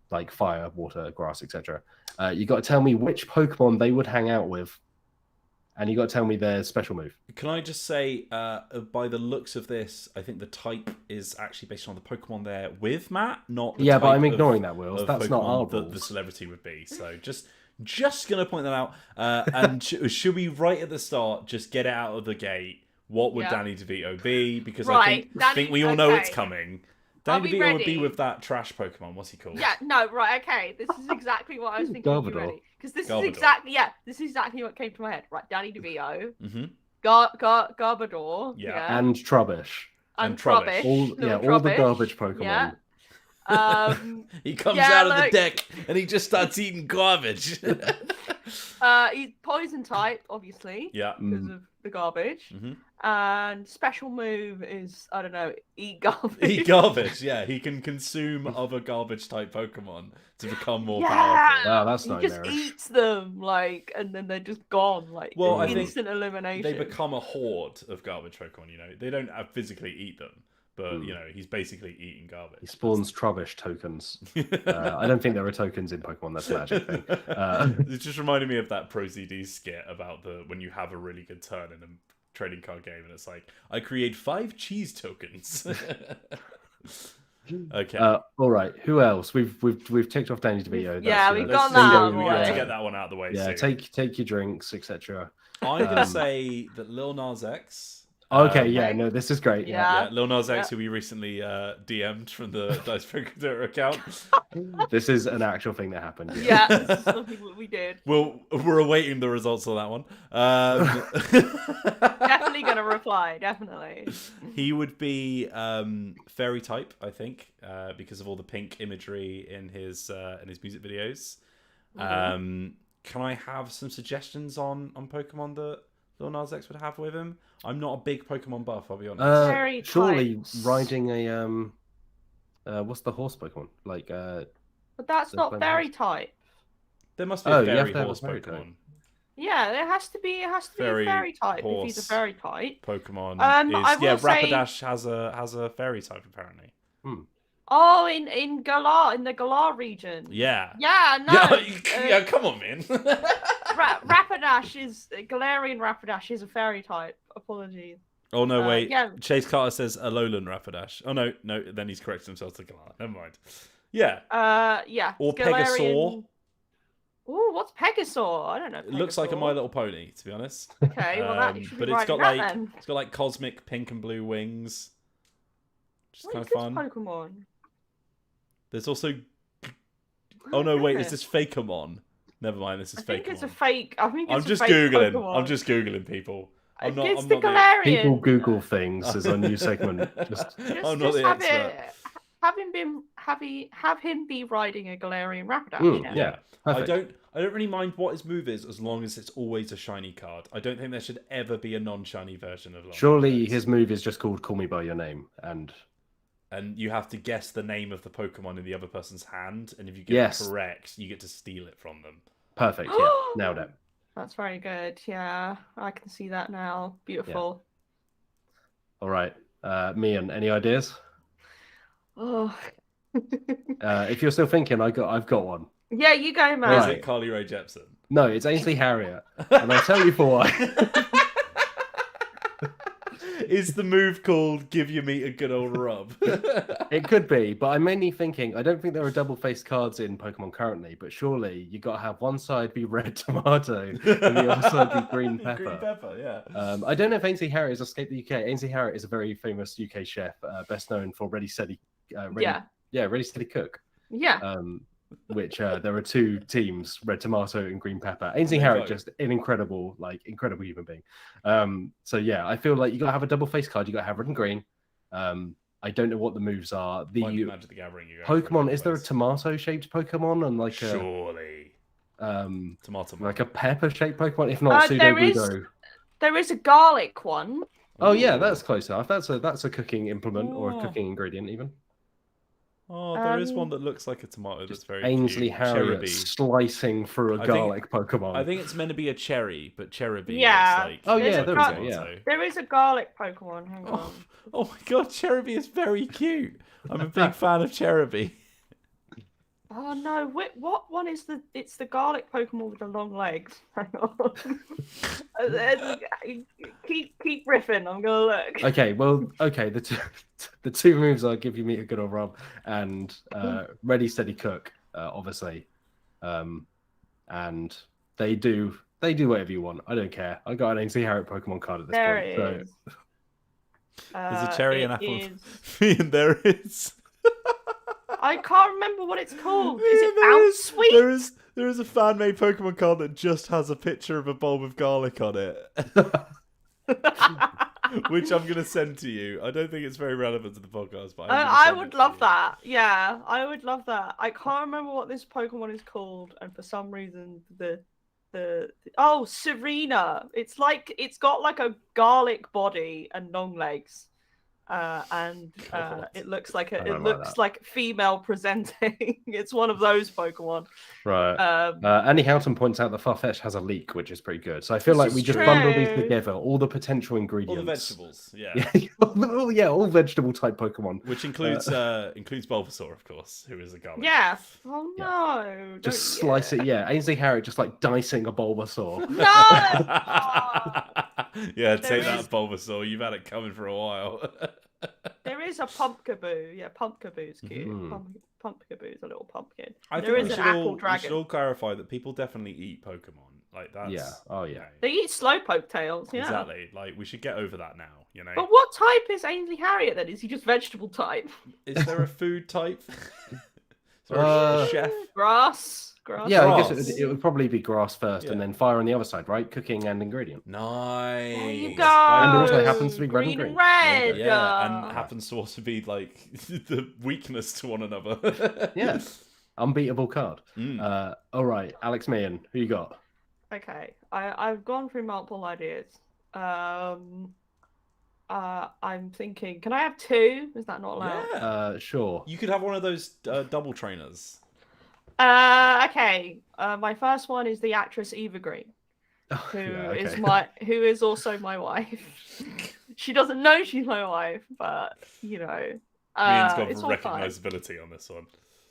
Like fire, water, grass, etc. You got to tell me which Pokemon they would hang out with. And you got to tell me their special move. Can I just say, by the looks of this, I think the type is actually based on the Pokemon there with Matt, not the type but I'm ignoring that, Wills. That's Pokemon not our rules. The celebrity would be. So just going to point that out. And should we, right at the start, just get it out of the gate? What would Danny DeVito be? Because I think we all know it's coming. Danny DeVito would be with that trash Pokemon. What's he called? Yeah, no, right, okay. This is exactly what I was thinking. Because this is exactly what came to my head. Right, Danny DeVito, Garbodor, and Trubbish. And Trubbish. All the garbage Pokemon. Yeah. He comes out of the deck and he just starts eating garbage. He's poison type, obviously. Yeah. Because of the garbage. Mm-hmm. And special move is, I don't know, eat garbage. Eat garbage, yeah. He can consume other garbage type Pokemon to become more powerful. Wow, that's nice. He just eats them, and then they're just gone, instant elimination. They become a horde of garbage Pokemon, They don't physically eat them. But, he's basically eating garbage. He spawns Trubbish tokens. I don't think there are tokens in Pokemon. That's a magic thing. It just reminded me of that Pro CD skit about when you have a really good turn in a trading card game, and it's like, I create 5 cheese tokens. Okay. All right. Who else? We've ticked off Danny DeVito. We've got that. We have to get that one out of the way. Yeah. Soon. Take your drinks, etc. I'm gonna say that Lil Nas X. Okay, this is great. Yeah. Lil Nas X, who we recently DM'd from the Dicebreaker account. This is an actual thing that happened. Yeah, this is something that we did. We're awaiting the results of that one. Definitely going to reply, definitely. He would be fairy type, I think, because of all the pink imagery in his music videos. Can I have some suggestions on Pokemon that Lil Nas X would have with him? I'm not a big Pokemon buff, I'll be honest. Surely riding a what's the horse Pokemon? Like but that's not fairy type. There must be a fairy horse Pokemon. Type. Yeah, there has to be a fairy type if he's a fairy type. Pokemon Rapidash has a fairy type apparently. Oh, in Galar, in the Galar region. Yeah. Yeah, no. Yeah, come on, man. Rapidash is Galarian Rapidash is a fairy type. Apologies. Oh no, wait. Yeah. Chase Carter says Alolan Rapidash. Oh no, then he's corrected himself to Galar. Never mind. Yeah. Yeah. Or Galarian... Pegasaur. Ooh, what's Pegasaur? I don't know. It looks like a My Little Pony, to be honest. Okay, well that you should but be it's got that, like then. It's got like cosmic pink and blue wings. Which is kind of fun. Pokemon. There's also oh no, wait, is this Fakeamon? Never mind, this is Fakeamon. I think it's a fake. I'm just googling. Pokemon. I'm just googling people. I'm not the Galarian. People Google things as a new segment. I'm not the expert. Have him be riding a Galarian Rapidash. Yeah. I don't really mind what his move is as long as it's always a shiny card. I don't think there should ever be a non-shiny version of Lon. Surely his move is just called "Call Me by Your Name," and you have to guess the name of the Pokemon in the other person's hand, and if you get it correct, you get to steal it from them. Perfect. Yeah, nailed it. That's very good. Yeah, I can see that now. Beautiful. Yeah. All right, Meehan, any ideas? Oh. If you're still thinking, I've got one. Yeah, you go, man. Is it Carly Rae Jepsen? No, it's Ainsley Harriott, and I'll tell you for why. Is the move called "Give Your Meat a Good Old Rub"? It could be, but I'm mainly thinking. I don't think there are double-faced cards in Pokemon currently, but surely you got to have one side be red tomato and the other side be green pepper. Green pepper, yeah. I don't know if Ainsley Harriott has escaped the UK. Ainsley Harriott is a very famous UK chef, best known for Ready Steady Cook. Yeah. Which there are two teams, red tomato and green pepper. Ainsley Harriott, just an incredible human being. So yeah, I feel like you got to have a double face card. You got to have red and green. I don't know what the moves are. The Magic the Gathering. Pokemon, is there a tomato shaped Pokemon and like surely tomato, like a pepper shaped Pokemon? If not, Pseudo-Guido. There is a garlic one. Oh yeah, that's close enough. That's a cooking implement or a cooking ingredient even. Oh, there is one that looks like a tomato that's very Ainsley cute. Harriott slicing through a garlic Pokemon. I think it's meant to be a cherry, but Cherubi looks like... Oh, yeah, there we go, yeah. There is a garlic Pokemon, hang on. Oh my god, Cherubi is very cute. I'm a big fan of Cherubi. Oh no, what one is the... It's the garlic Pokemon with the long legs. Hang on. keep riffing, I'm gonna look. Okay, the two moves are Give You Meat a Good Old Rub and Ready Steady Cook, obviously. And they do whatever you want. I don't care. I got an Ainsley Harriott Pokemon card at this point. There is. There's a cherry and apple. And there is. I can't remember what it's called. Is it Bounce Sweet? There is a fan-made Pokemon card that just has a picture of a bulb of garlic on it. Which I'm going to send to you. I don't think it's very relevant to the podcast, but I would love that. Yeah, I would love that. I can't remember what this Pokemon is called, and for some reason the Serena. It's got like a garlic body and long legs. It looks like female presenting. It's one of those Pokemon. Right. Andy Houghton points out that Farfetch has a leak, which is pretty good. So I feel like we just bundle these together, all the potential ingredients. All the vegetables, yeah. All vegetable type Pokemon. Which includes Bulbasaur, of course, who is a garlic. Yeah. Oh no. Just slice it, yeah. Ainsley Harriott just like dicing a Bulbasaur. No! Yeah, take that, Bulbasaur. You've had it coming for a while. There is a Pumpkaboo. Yeah, Pumpkaboo's cute. Pumpkaboo's a little pumpkin. I think we should all clarify that people definitely eat Pokemon. Like that's They eat Slowpoke tails. Yeah, exactly. Like we should get over that now. You know. But what type is Ainsley Harriott then? Is he just vegetable type? Is there a food type? Is there a chef? Grass. Grass. Yeah, I guess it would probably be grass first, and then fire on the other side, right? Cooking and ingredient. Nice. There you go. And also happens to be green red and red. Yeah, and happens to also be like the weakness to one another. Yeah. Unbeatable card. All right, Alex Meehan, who you got? Okay, I've gone through multiple ideas. I'm thinking, can I have two? Is that not allowed? Yeah. Sure. You could have one of those double trainers. Okay. My first one is the actress Eva Green, who is also my wife. She doesn't know she's my wife, but you know, Meehan's got recognizability on this one.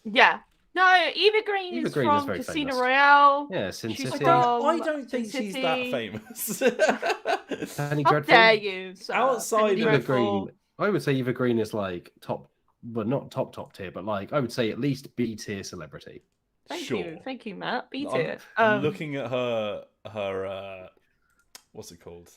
Yeah. No, Eva Green is from Casino Royale. Yeah, Sin City. I don't think she's that famous. How dare you? Sir. Outside Eva Green, I would say Eva Green is like top, but not top tier, but like I would say at least B tier celebrity. Thank you, Matt. B tier. I'm looking at her what's it called?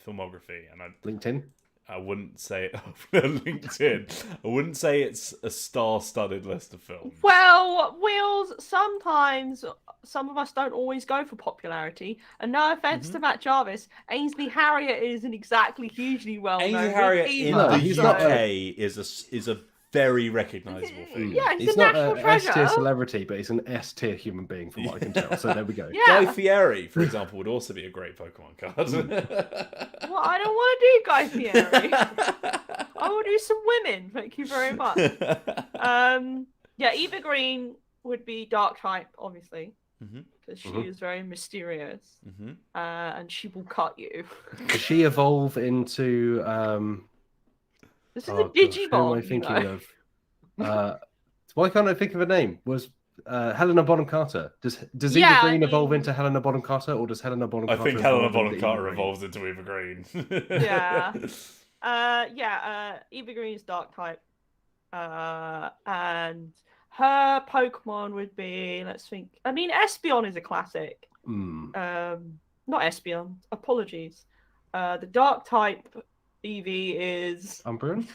Filmography, and LinkedIn. I wouldn't say LinkedIn. I wouldn't say it's a star-studded list of films. Well, Wheels, sometimes some of us don't always go for popularity. And no offense to Matt Jarvis, Ainsley Harriott isn't exactly hugely well known. Ainsley Harriott in the UK is a very recognisable thing. Yeah, he's not an S-tier celebrity, but he's an S-tier human being from what I can tell. So there we go. Yeah. Guy Fieri, for example, would also be a great Pokemon card. Well, I don't want to do Guy Fieri. I will do some women. Thank you very much. Yeah, Eva Green would be dark type, obviously, because she is very mysterious, and she will cut you. Does she evolve into? This is a Digimon. Who am I thinking of? Why can't I think of a name? Was Helena Bonham Carter? Does Eva Green evolve into Helena Bonham Carter, or does Helena Bonham Carter? I think Helena Bonham Carter evolves into Eva Green. Yeah. Eva Green is dark type. And her Pokemon would be, let's think. I mean, Espeon is a classic. Not Espeon. Apologies. The dark type Eevee is Umbreon.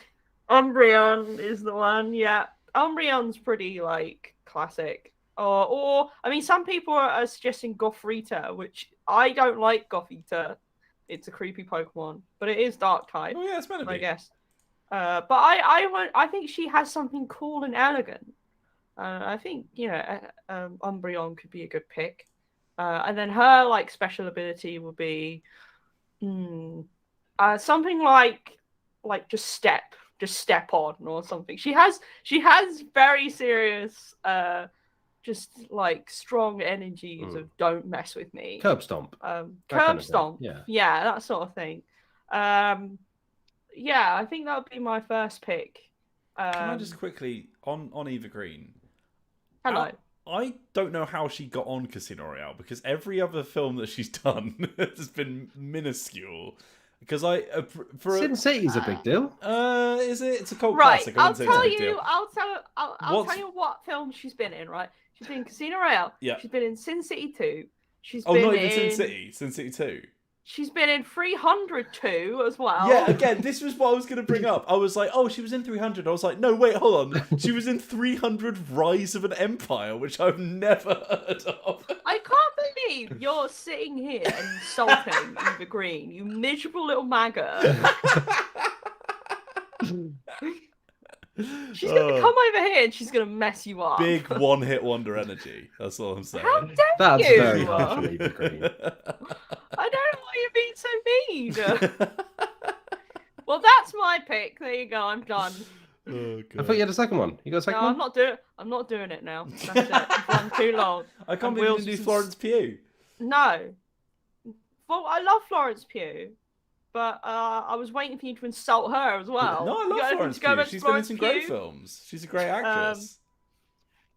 Umbreon is the one. Yeah, Umbreon's pretty like classic. Or I mean, some people are suggesting Gothorita, which I don't like. Gothorita, it's a creepy Pokemon, but it is dark type. Oh yeah, it's meant to be. I guess. But I think she has something cool and elegant. I think Umbreon could be a good pick. And then her like special ability would be something like just step on or something. She has very serious just like strong energies of don't mess with me. Curb stomp. Curb stomp. Yeah, that sort of thing. Yeah, I think that would be my first pick. Can I just quickly on Eva Green? Hello. I don't know how she got on Casino Royale because every other film that she's done has been minuscule. Because Sin City's a big deal. Is it? It's a cult right, classic. I'll tell you what film she's been in. Right, she's been in Casino Royale. Yeah. She's been in Sin City 2. She's been not even Sin City. Sin City 2. She's been in 302 as well. Yeah, again, this was what I was going to bring up. I was like, oh, she was in 300. I was like, no, wait, hold on. She was in 300 Rise of an Empire, which I've never heard of. I can't believe you're sitting here insulting Eva Green, you miserable little maggot. She's going to come over here and she's going to mess you up. Big one-hit wonder energy. That's all I'm saying. How dare That's you? very harsh on Eva Green. I don't know why you're being so mean. Well, that's my pick. There you go. I'm done. Oh, I thought you had a second one. You got a second one? I'm not doing it now. That's it. I've done too long. I can't believe you do Florence Pugh. No. Well, I love Florence Pugh, but I was waiting for you to insult her as well. No, I love Florence Pugh. She's been in some great films. She's a great actress.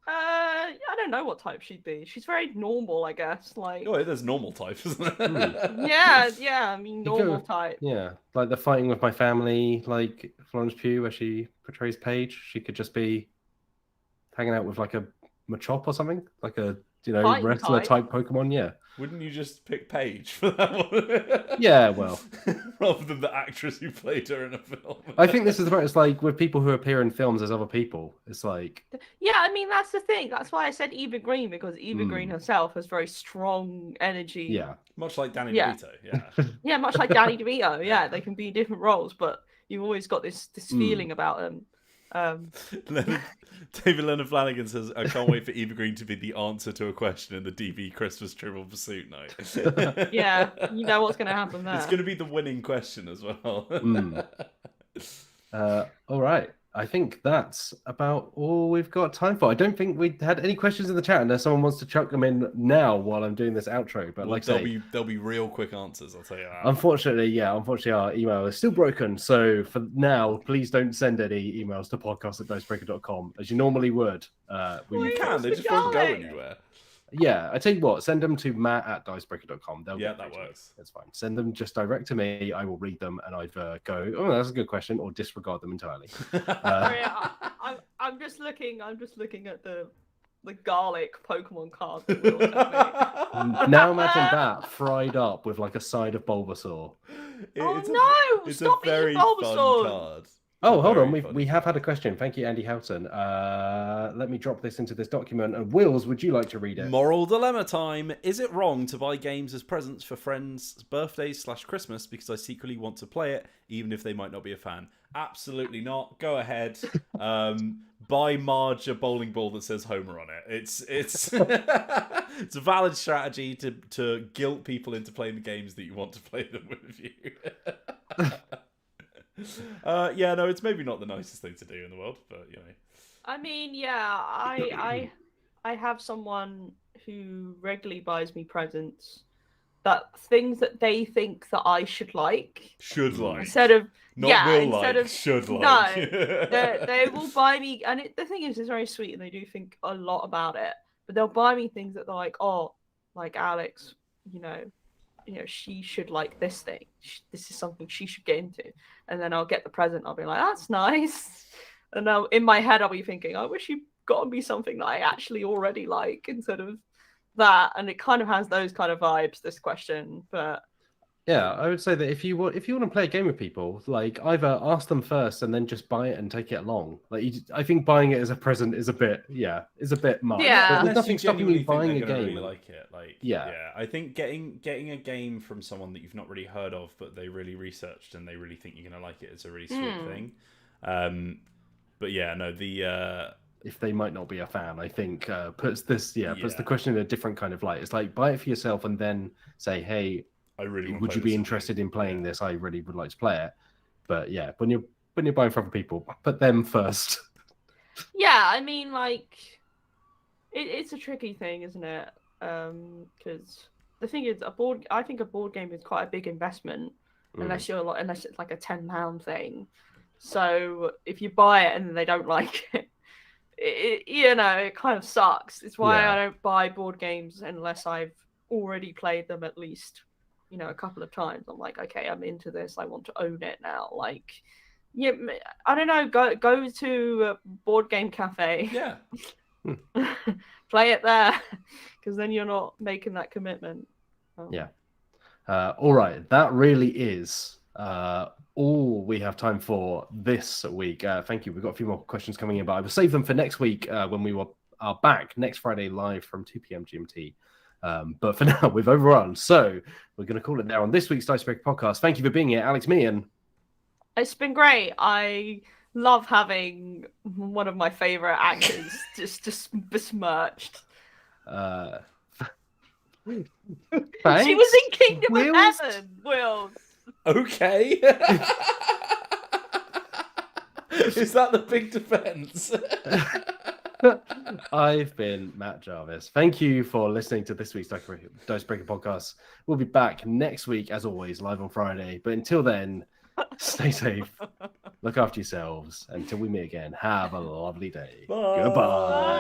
I don't know what type she'd be. She's very normal, I guess. Like, oh, there's normal type, isn't there? Yeah. I mean, normal type. Yeah, like the Fighting with My Family, like Florence Pugh, where she portrays Paige. She could just be hanging out with like a Machop or something, like a wrestler type Pokemon. Yeah. Wouldn't you just pick Paige for that one? Yeah, well, rather than the actress who played her in a film. I think this is the part. It's like with people who appear in films as other people. It's like, yeah, I mean that's the thing. That's why I said Eva Green, because Eva Green herself has very strong energy. Yeah, much like Danny DeVito. Yeah, yeah, much like Danny DeVito. Yeah, they can be different roles, but you've always got this feeling about them. David Leonard Flanagan says, I can't wait for Eva Green to be the answer to a question in the DB Christmas Trivial Pursuit night. Yeah, you know what's going to happen there. It's going to be the winning question as well. All right. I think that's about all we've got time for. I don't think we had any questions in the chat unless someone wants to chuck them in now while I'm doing this outro. But there'll be real quick answers, I'll tell you that. Unfortunately, our email is still broken. So for now, please don't send any emails to podcast@dicebreaker.com as you normally would. You can, they just won't go anywhere. Yeah, I tell you what, send them to matt@dicebreaker.com. That works. That's fine. Send them just direct to me. I will read them and either go, oh, that's a good question, or disregard them entirely. I'm just looking at the garlic Pokemon card. Now imagine that fried up with like a side of Bulbasaur. It's a very fun card. Oh, hold on. We have had a question. Thank you, Andy Houghton. Let me drop this into this document. And Wills, would you like to read it? Moral dilemma time. Is it wrong to buy games as presents for friends' birthdays / Christmas because I secretly want to play it, even if they might not be a fan? Absolutely not. Go ahead. Buy Marge a bowling ball that says Homer on it. It's it's a valid strategy to guilt people into playing the games that you want to play them with you. It's maybe not the nicest thing to do in the world, but I mean, I have someone who regularly buys me presents, that things that they think that I should like. Instead of No, they will buy me, and the thing is, it's very sweet, and they do think a lot about it. But they'll buy me things that they're like, oh, like Alex, she should like this thing. This is something she should get into. And then I'll get the present. I'll be like, that's nice. And now in my head, I'll be thinking, I wish you got me something that I actually already like instead of that. And it kind of has those kind of vibes, this question. But yeah, I would say that if you want to play a game with people, like either ask them first and then just buy it and take it along. Like I think buying it as a present is a bit much. Yeah, there's nothing stopping you buying a game. Really like it. I think getting a game from someone that you've not really heard of, but they really researched and they really think you're gonna like it, is a really sweet thing. If they might not be a fan, I think puts the question in a different kind of light. It's like buy it for yourself and then say, hey, would you be interested in playing this? I really would like to play it. But yeah, when you're buying for other people, put them first. Yeah, I mean, like, it's a tricky thing, isn't it? Because the thing is, I think a board game is quite a big investment, unless it's like a £10 thing. So if you buy it and they don't like it, it kind of sucks. It's why I don't buy board games unless I've already played them at least a couple of times. I'm like, okay, I'm into this. I want to own it now. Like, I don't know. Go to a board game cafe. Yeah. Play it there, because then you're not making that commitment. Yeah. All right. That really is all we have time for this week. Thank you. We've got a few more questions coming in, but I will save them for next week when we are back next Friday live from 2 p.m. GMT. But for now, we've overrun. So we're going to call it there on this week's Dicebreaker podcast. Thank you for being here, Alex Meehan. It's been great. I love having one of my favorite actors just besmirched. Thanks. She was in Kingdom of Heaven, Wills. Okay. Is that the big defense? I've been Matt Jarvis. Thank you for listening to this week's Dicebreaker podcast. We'll be back next week, as always, live on Friday. But until then, stay safe, look after yourselves. Until we meet again, have a lovely day. Bye. Goodbye.